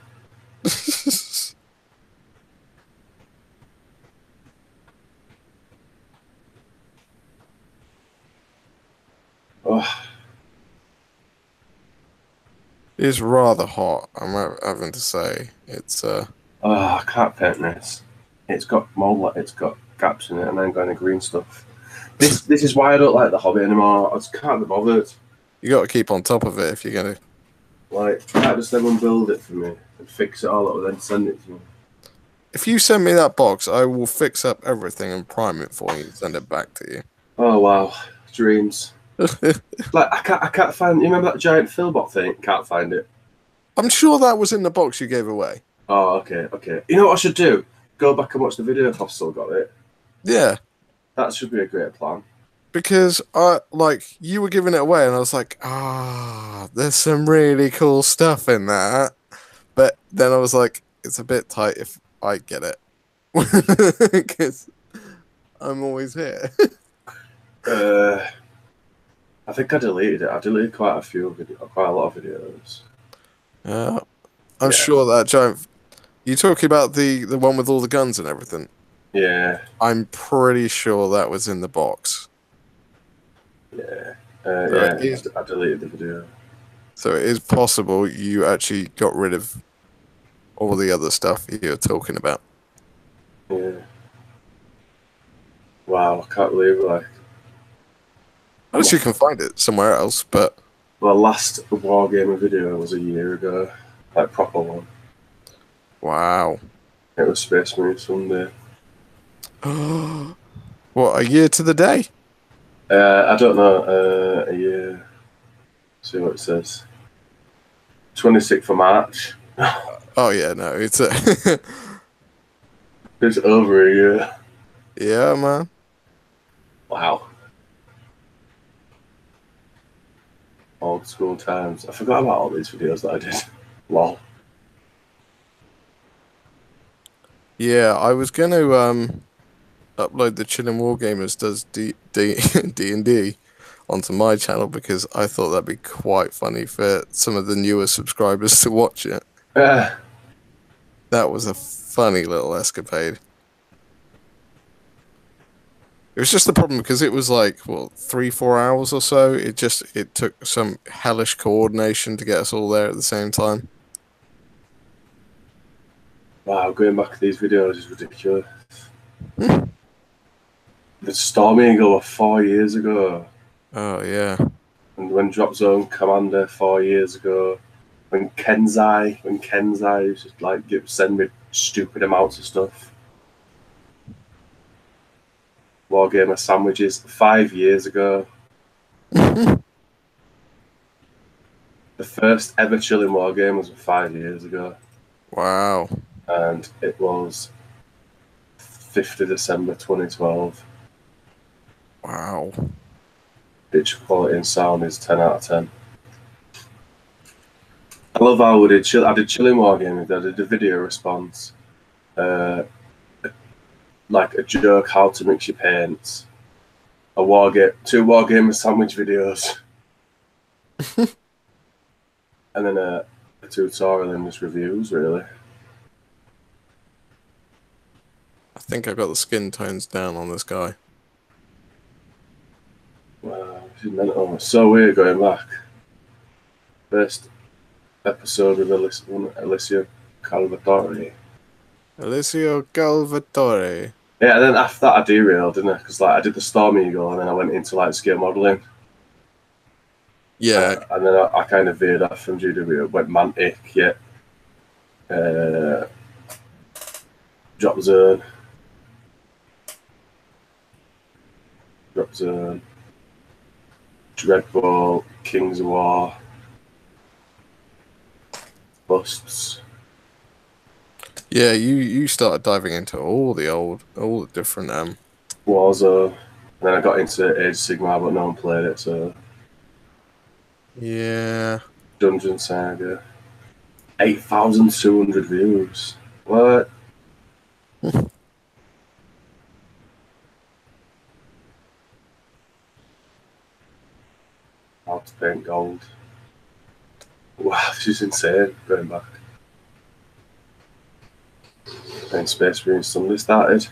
Oh. It's rather hot, I'm having to say. It's oh, I can't paint this. It's got mold, it's got gaps in it, and I'm going to green stuff. This is why I don't like the hobby anymore. I just can't be bothered. You got to keep on top of it if you're going to. Like, can't just everyone build it for me and fix it all up and then send it to me. If you send me that box, I will fix up everything and prime it for you and send it back to you. Oh wow, dreams. Like I can't find. You remember that giant Philbot thing? Can't find it. I'm sure that was in the box you gave away. Oh, okay. You know what I should do? Go back and watch the video if I've still got it. Yeah. That should be a great plan. because I like you were giving it away, and I was like, there's some really cool stuff in that. But then I was like, it's a bit tight if I get it because I'm always here. Uh, I think I deleted it. I deleted quite a lot of videos. Yeah, I'm Yeah, sure that giant. You talking about the one with all the guns and everything? yeah, I'm pretty sure that was in the box. yeah, So it yeah. is. I deleted the video. So it is possible you actually got rid of all the other stuff you're talking about. Yeah. Wow, I can't believe like Unless you can find it somewhere else, but my last wargamer video was a year ago, like proper one. wow. It was Space Marine Sunday. What, a year to the day? I don't know. A year. See what it says. 26th of March. Oh yeah, no, it's a It's over a year. yeah, man. Wow. Old school times. I forgot about all these videos that I did. Lol. Yeah, I was going to upload the Chillin' Wargamers does D&D onto my channel because I thought that'd be quite funny for some of the newer subscribers to watch it. Uh, That was a funny little escapade. It was just the problem because it was like, well, 3-4 hours or so. It took some hellish coordination to get us all there at the same time. wow, going back to these videos is ridiculous. The Storm Eagle were 4 years ago. Oh yeah. And when Drop Zone Commander 4 years ago. When Kenzai used to like send me stupid amounts of stuff. Wargamer sandwiches 5 years ago. The first ever chilling Wargamers were 5 years ago. Wow. And it was 5th of December 2012. Wow. Picture quality and sound is 10 out of 10. I love how I did chilling Wargaming. I did a video response. Like a joke how to mix your paints. Two Wargamer sandwich videos. And then a tutorial and just reviews, really. I think I got the skin tones down on this guy. Wow, this is mental. It's so weird going back. First episode with Alicia Calvatore. Alessio Galvatore. Yeah, and then after that I derailed, didn't I? Because like I did the Storm Eagle and then I went into like scale modelling. Yeah. And then I kind of veered off from GW, went Mantic, yeah. Drop Zone. Dreadball, Kings of War. Busts. Yeah, you started diving into all the different Warzone. And then I got into Age of Sigmar, but no one played it, so yeah. Dungeon Saga. 8,200 views. What? How to paint gold. Wow, this is insane, going back. Then Space Marine Sunday started.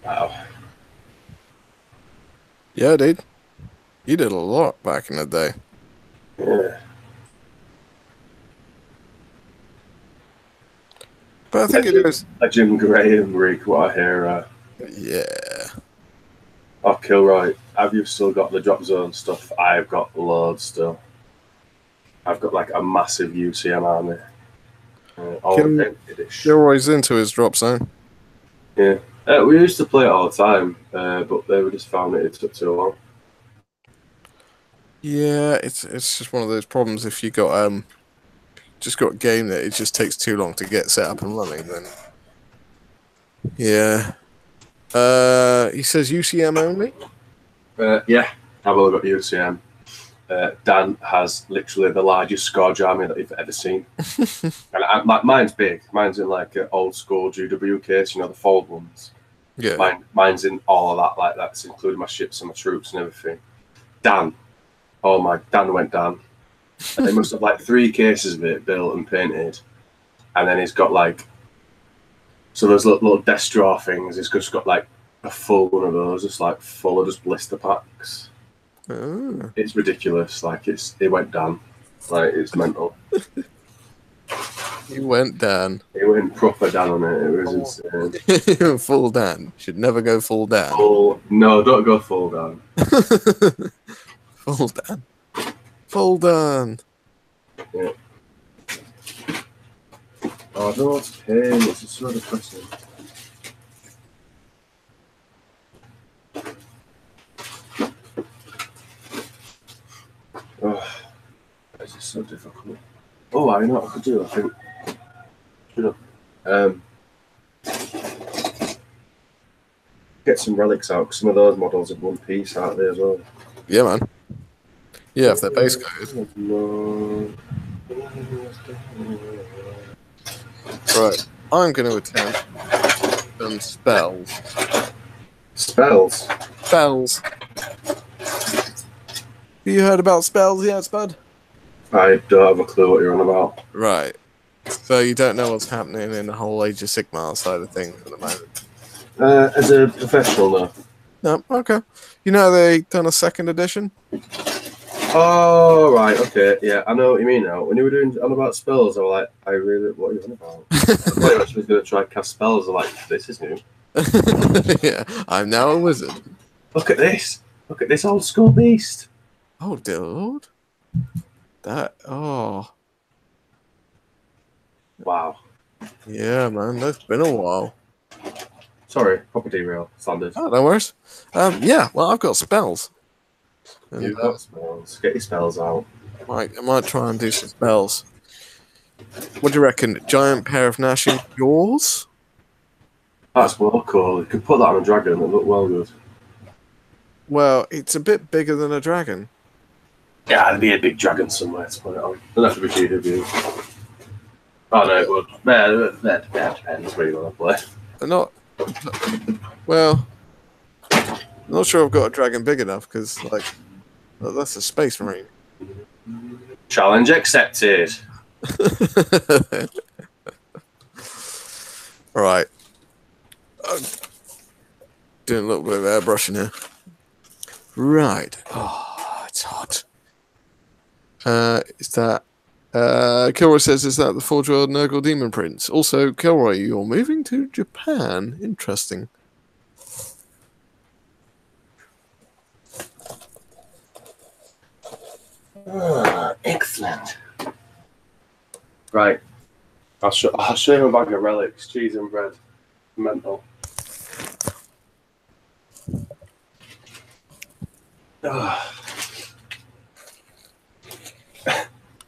Wow. Yeah, dude. You did a lot back in the day. Yeah. But I think it was A Jim Graham, Rick, what a hero. yeah. Oh, Kilroy, have you still got the Drop Zone stuff? I've got loads still. I've got like a massive UCM army. Gilroy's into his drop zone. Yeah. We used to play it all the time, but they were just found it took too long. Yeah, it's just one of those problems if you got just got a game that it just takes too long to get set up and running, then yeah. He says UCM only. Yeah, I've only got UCM. Dan has literally the largest Scourge army that you've ever seen. And mine's big. Mine's in like an old school GW case, you know, the fold ones. Yeah. Mine's in all of that, like that's including my ships and my troops and everything. Dan, Dan went down. And he must have like 3 cases of it built and painted. And then he's got like, so those little desk drawer things, he's just got like a full one of those, just like full of just blister packs. Oh. It's ridiculous. Like it went down. Like it's mental. He went down. He went proper down on it. It was insane. Full down. Should never go full down. No, don't go full down. Full down. Full down. Yeah. Oh, I don't know what to pay. It's just so depressing. Oh, this is so difficult. Oh, I know what I could do. I think. Should have. Get some relics out, because some of those models have 1 piece out there as well. Yeah, man. Yeah, if they're base code. No. Right. I'm going to attempt some spells. Spells? Spells. Have you heard about spells yet, Spud? I don't have a clue what you're on about. Right. So you don't know what's happening in the whole Age of Sigmar side of things at the moment? As a professional, no. No, okay. You know they done a 2nd edition? Oh, right, okay, yeah, I know what you mean now. When you were doing on about spells, I was like, what are you on about? I thought you was going to try and cast spells. I'm like, this is new. Yeah, I'm now a wizard. Look at this. Look at this old school beast. Oh, dude. Oh. Wow. Yeah, man, that's been a while. Sorry, proper derail, standard. Oh, no worries. Yeah, well, I've got spells. And, You've got spells. Get your spells out. I might try and do some spells. What do you reckon? Giant pair of gnashing jaws? That's well cool. You could put that on a dragon and it look well good. Well, it's a bit bigger than a dragon. Yeah, there'd be a big dragon somewhere to put it on. Doesn't have to be GW. Oh no, it would. That depends where you want to play. They're not. Well, I'm not sure I've got a dragon big enough because, like, well, that's a space marine. Challenge accepted. All right. Doing a little bit of airbrushing here. Right. Oh, it's hot. Is that Kilroy says, is that the 4-year-old Nurgle Demon Prince? Also, Kilroy, you're moving to Japan. Interesting. Excellent. Right. I'll show you a bag of relics, cheese and bread. Mental.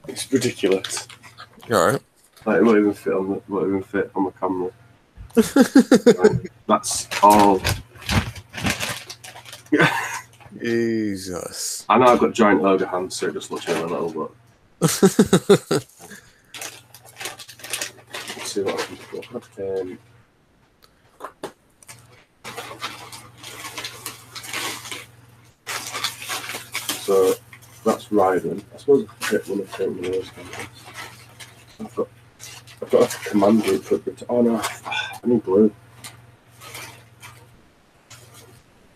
It's ridiculous. All right. Like, it won't even fit on the camera. Right, that's all. Jesus. I know I've got giant ogre hands, so it just looks really little, but. Let's see what I can put. So that's Raiden. I suppose I could get one of those guys. I've got a command group for it. Oh no, I need blue.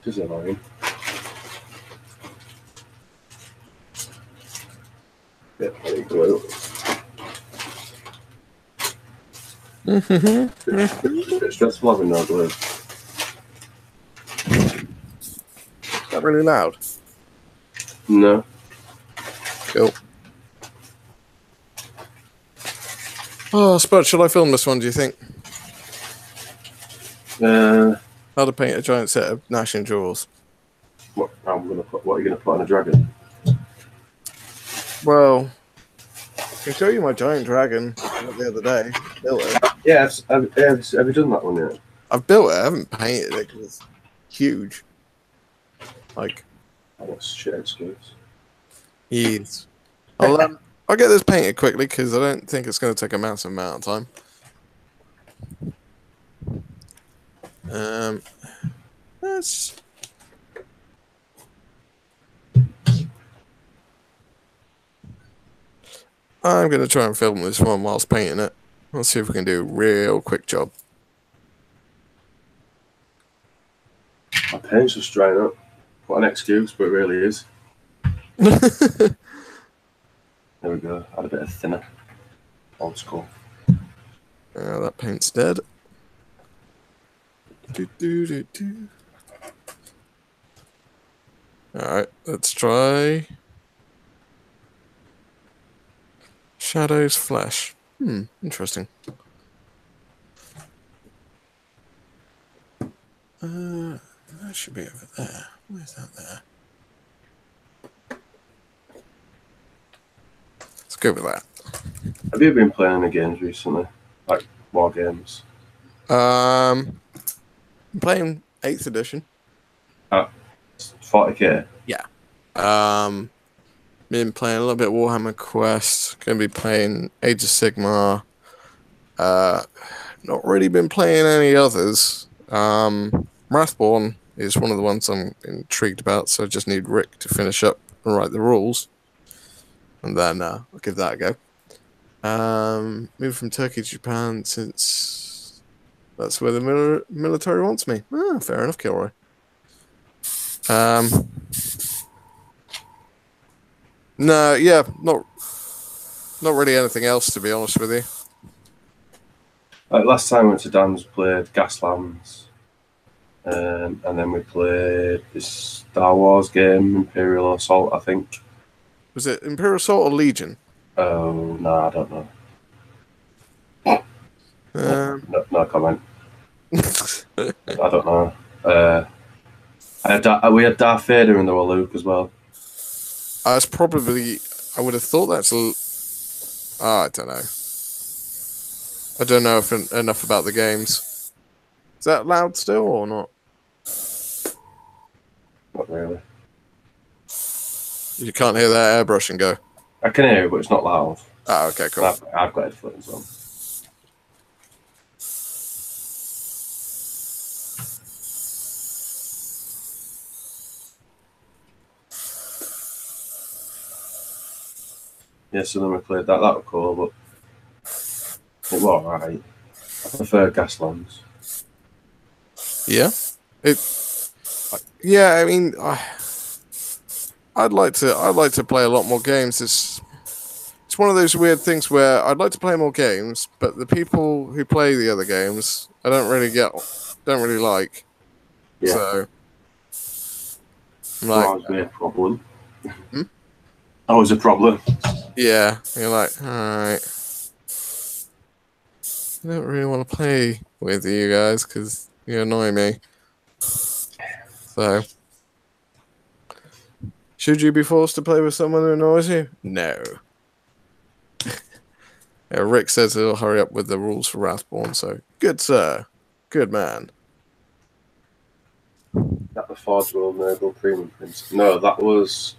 This is annoying. Yeah, I need blue. It's stressful having no blue. Is that really loud? No. Cool. Oh, Spud, shall I film this one, do you think? How to paint a giant set of gnashing jaws. What are you gonna put on a dragon? Well, can show you my giant dragon the other day. Built it. Yeah, have you done that one yet? I've built it. I haven't painted it because it's huge. Like, Oh, that's a shit excuse. yes. I'll get this painted quickly because I don't think it's going to take a massive amount of time. Let's. I'm going to try and film this one whilst painting it. Let's see if we can do a real quick job. My paint's just drying up. What an excuse, but it really is. There we go. Add a bit of thinner. Old school. That paint's dead. Alright, let's try Shadow's Flesh. Interesting. That should be over there. Where's that there? Let's go with that. Have you been playing any games recently? Like wargames? I'm playing 8th edition. 40k? Yeah. Been playing a little bit of Warhammer Quest. Gonna be playing Age of Sigmar. Not really been playing any others. Wrathborn is one of the ones I'm intrigued about, so I just need Rick to finish up and write the rules. And then I'll give that a go. Moved from Turkey to Japan since that's where the military wants me. Fair enough, Kilroy. No, yeah, not really anything else, to be honest with you. Last time we went to Dan's, played Gaslands, and then we played this Star Wars game, Imperial Assault, I think. Was it Imperial Assault or Legion? Oh, no, I don't know. No comment. I don't know. We had Darth Vader and there were Luke as well. It's probably. I would have thought that's. I don't know. I don't know enough about the games. Is that loud still or not? Not really. You can't hear that airbrushing go. I can hear it, but it's not loud. Oh, okay, cool. I've got headphones on. Yeah, so then we played that. That was cool, but it was alright. I prefer Gaslands. Yeah, Yeah, I mean, I'd like to play a lot more games. It's one of those weird things where I'd like to play more games, but the people who play the other games, I don't really like. Yeah. So, Always be a problem. Always a problem. Yeah, you're like, all right. I don't really want to play with you guys because you annoy me. So, should you be forced to play with someone who annoys you? No. Rick says he'll hurry up with the rules for Wrathborn, so good, sir. Good man. That the Forge World Nurgle Premium Prince. No, that was.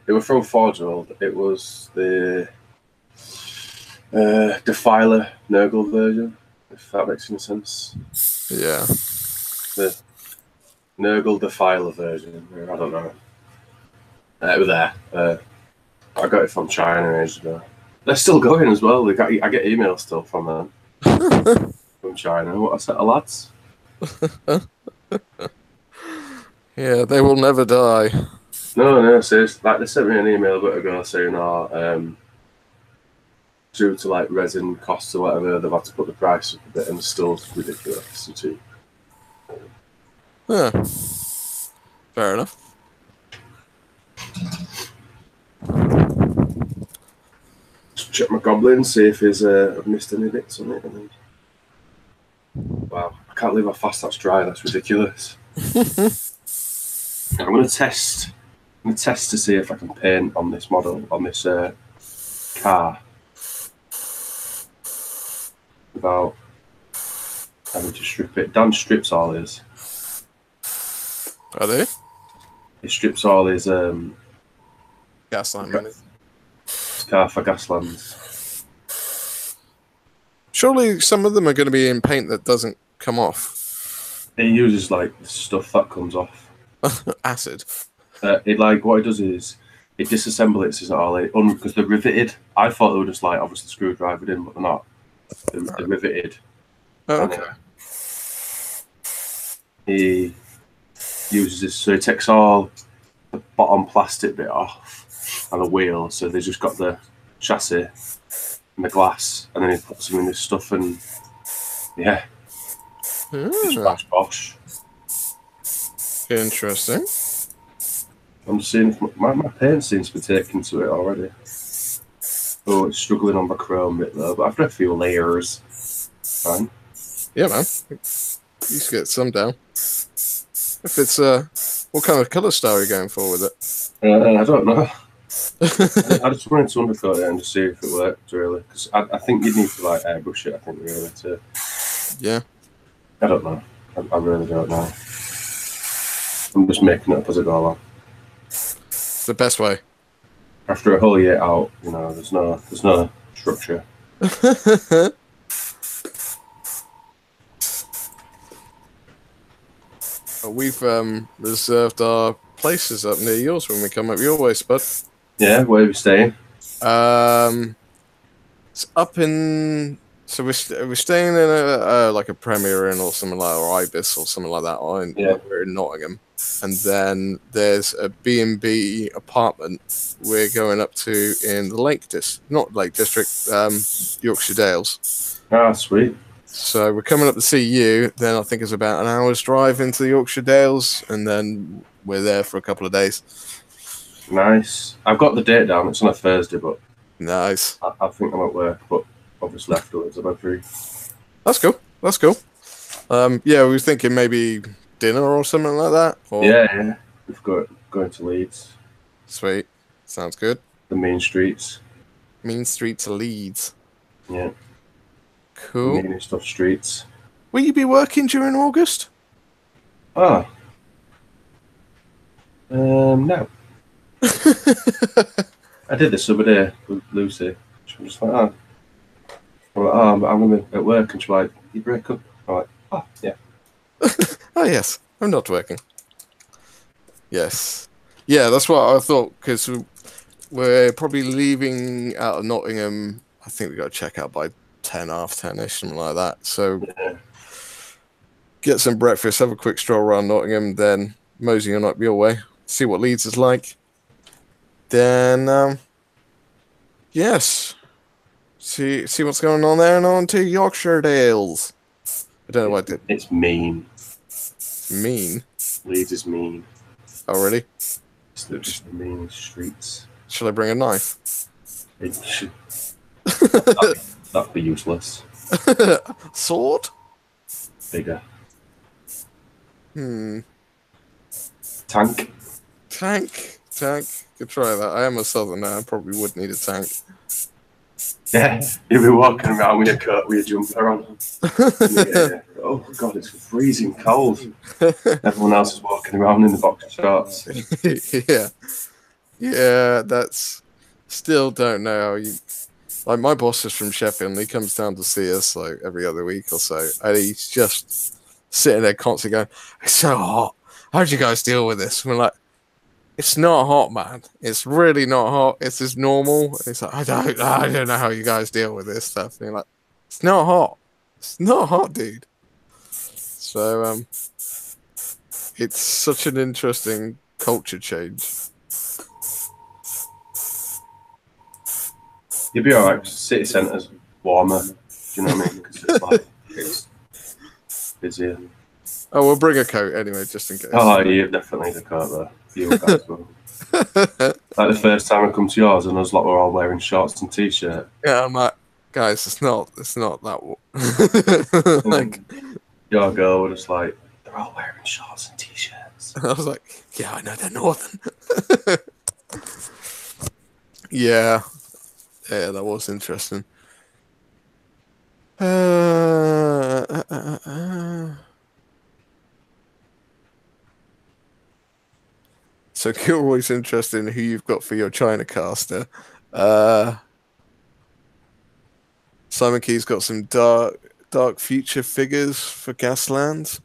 It was from Forge World. It was the Defiler Nurgle version, if that makes any sense. Yeah. The Nurgle Defiler version. I don't know. It was there. I got it from China ages ago. They're still going as well. I get emails still from them. From China. What a set of lads. Yeah, they will never die. No, seriously. Like, they sent me an email a bit ago saying, due to like resin costs or whatever, they've had to put the price up a bit, and it's still ridiculous and cheap. Yeah. Fair enough. Just check my goblin, see if he's I've missed any bits on it. And then... Wow, I can't believe how fast that's dry. That's ridiculous. I'm gonna test. I'm gonna test to see if I can paint on this model, on this car. without having to strip it. Dan strips all his. Are they? He strips all his Gaslight money. car for Gaslands. Surely some of them are going to be in paint that doesn't come off. He uses like stuff that comes off. Acid. What it does is it disassembles it all because they're riveted. I thought they were just like obviously screwdrivered in, but they're not. They're riveted. Oh, okay. He uses this, so he takes all the bottom plastic bit off and the wheel, so they've just got the chassis and the glass, and then he puts them in this stuff, and yeah, it's bash bosh. Interesting. I'm seeing if my paint seems to be taken to it already. Oh, it's struggling on the chrome bit though, but after a few layers, fine. Yeah, man. You should get some down. If it's what kind of colour style are you going for with it? I don't know. I just wanted to undercoat it and just see if it worked really, because I think you need to like airbrush it. I think really to. Yeah. I don't know. I really don't know. I'm just making it up as I go along. It's the best way. After a whole year out, you know, there's no structure. We've reserved our places up near yours when we come up your way, Spud. Yeah, where are we staying? It's up in. So we're staying in a like a Premier Inn or something like, or Ibis or something like that. We're in Nottingham, and then there's a B&B apartment we're going up to in the not Lake District, Yorkshire Dales. Ah, sweet. So we're coming up to see you. Then I think it's about an hour's drive into the Yorkshire Dales, and then we're there for a couple of days. Nice. I've got the date down. It's on a Thursday, but nice. I think I'm at work, but obviously afterwards I'm free. That's cool. Yeah, we were thinking maybe dinner or something like that. Or... Yeah. We've got going to Leeds. Sweet. Sounds good. The main streets. Mean streets of Leeds. Yeah. Cool. The meanest of streets. Will you be working during August? No. I did this other day with Lucy. She was just like, I'm going to be at work, and she's like, you break up? I'm like, oh, yeah. Oh, yes. I'm not working. Yes. Yeah, that's what I thought, because we're probably leaving out of Nottingham. I think we got to check out by 10, half 10-ish, something like that. So get some breakfast, have a quick stroll around Nottingham, then mosey on up your way, see what Leeds is like. Then, yes, see what's going on there, and on to Yorkshire Dales. I don't know what I did. It's mean. Mean? Leeds is mean. Oh, really? It's just the meanest streets. Shall I bring a knife? It should. That'd be useless. Sword? Bigger. Tank. Could try that. I am a southerner. I probably would need a tank. Yeah, you'll be walking around with your coat with your jumper on. Yeah. Oh god, it's freezing cold. Everyone else is walking around in the boxer shorts. Yeah. That's still don't know how you. Like my boss is from Sheffield, and he comes down to see us like every other week or so, and he's just sitting there constantly going, "It's so hot. How do you guys deal with this?" And we're like, "It's not hot, man. It's really not hot. It's just normal." And he's like, I don't know how you guys deal with this stuff. And you're like, "It's not hot. It's not hot, dude." So it's such an interesting culture change. You'd be alright. City centre's warmer. Do you know what I mean? Because it's like it's busier. Oh, we'll bring a coat anyway, just in case. Oh, you definitely need a coat though. You guys will. Like the first time I come to yours, and us lot were all wearing shorts and t-shirt. Yeah, I'm like, guys, it's not that. Like, your girl was just like, they're all wearing shorts and t-shirts. I was like, yeah, I know they're northern. Yeah, that was interesting. Uh, uh, uh, uh. So you're always interested in who you've got for your China caster. Simon Key's got some dark future figures for Gaslands.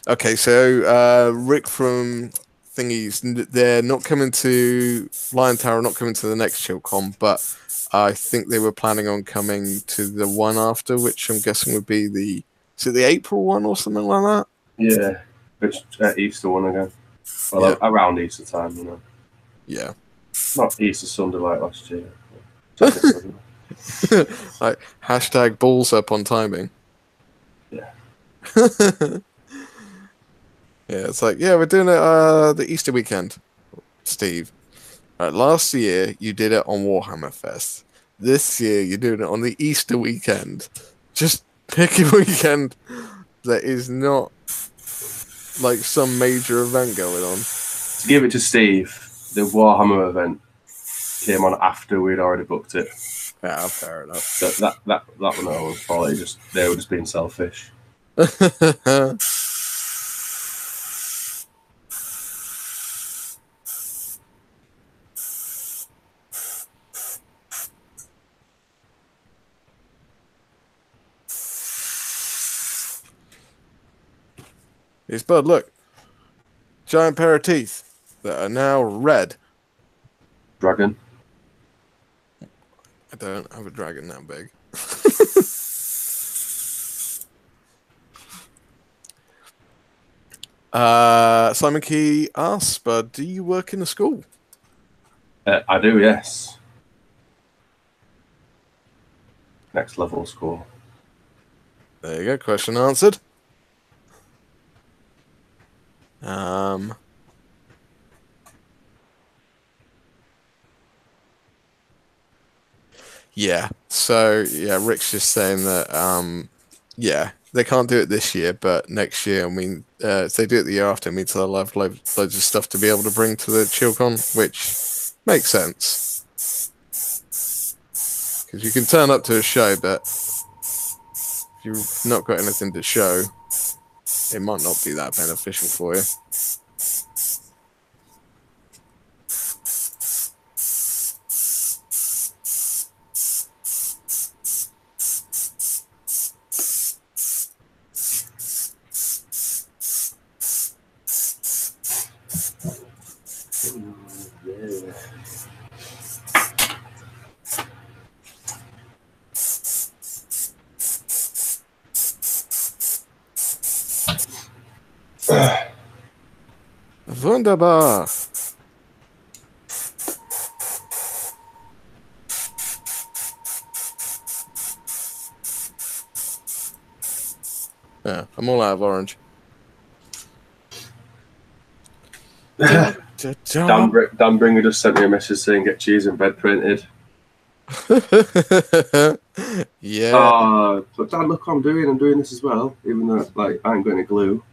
Okay, so Rick from Thingies, they're not coming to Lion Tower, not coming to the next ChillCon, but I think they were planning on coming to the one after, which I'm guessing would be is it the April one or something like that? Yeah, it's Easter one again. Well, Yeah. around Easter time, you know. Yeah. Not Easter Sunday like last year. Like hashtag balls up on timing. Yeah. Yeah, it's like, yeah, we're doing it the Easter weekend, Steve. Last year you did it on Warhammer Fest. This year you're doing it on the Easter weekend. Just pick a weekend that is not like some major event going on. To give it to Steve, the Warhammer event came on after we'd already booked it. Yeah, fair enough. That was not our fault. They were just being selfish. It's Bud, look. Giant pair of teeth that are now red. Dragon. I don't have a dragon that big. Simon Key asks, Bud, do you work in a school? I do, yes. Next level school. There you go. Question answered. Yeah. So yeah, Rick's just saying that yeah, they can't do it this year, but next year, I mean, if they do it the year after, it means they'll have loads of stuff to be able to bring to the ChillCon, which makes sense. Because you can turn up to a show, but if you've not got anything to show, it might not be that beneficial for you. Wunderbar. Yeah, I'm all out of orange. Dan Bringer just sent me a message saying get cheese in bed printed. Yeah. But Dan, look what I'm doing. I'm doing this as well, even though like I ain't got any glue.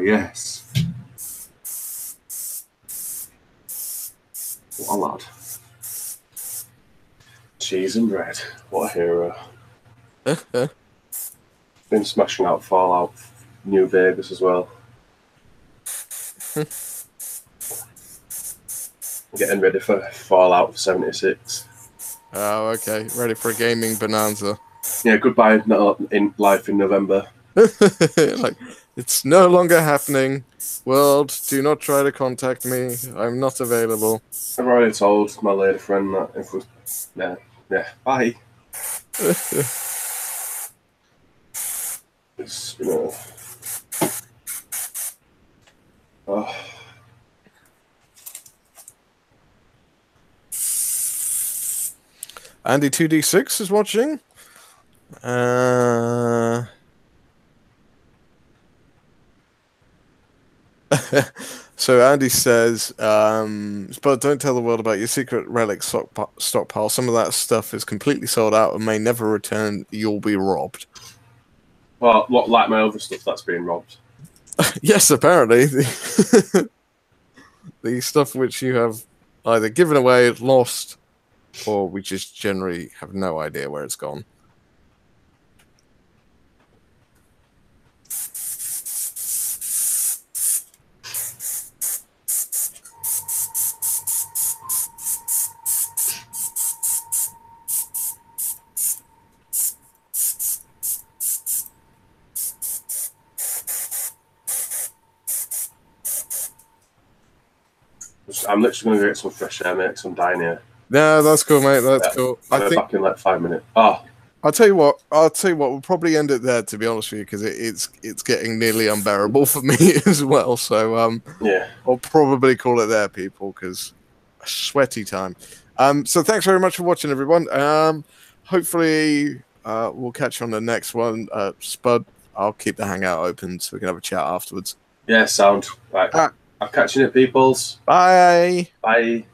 Yes. What a lad. Cheese and bread. What a hero. Been smashing out Fallout New Vegas as well. Getting ready for Fallout 76. Oh, okay. Ready for a gaming bonanza. Yeah, goodbye in life in November. Like, it's no longer happening. World, do not try to contact me. I'm not available. I've already told my lady friend that if we... Yeah, bye. It's, you know... Oh. Andy 2D6 is watching. So Andy says, but don't tell the world about your secret relic stockpile. Some of that stuff is completely sold out and may never return. You'll be robbed. Well, what, like my other stuff that's being robbed? Yes, apparently. The stuff which you have either given away, lost, or we just generally have no idea where it's gone. I'm literally going to get some fresh air, mate. Some dine here. No, that's cool, mate. That's cool. I'll be back in like 5 minutes. Oh, I'll tell you what. We'll probably end it there, to be honest with you, because it's getting nearly unbearable for me as well. So yeah, I'll probably call it there, people, because sweaty time. So thanks very much for watching, everyone. Hopefully we'll catch you on the next one. Spud, I'll keep the hangout open so we can have a chat afterwards. Yeah, sound. Right. I'll catch you in peoples. Bye. Bye.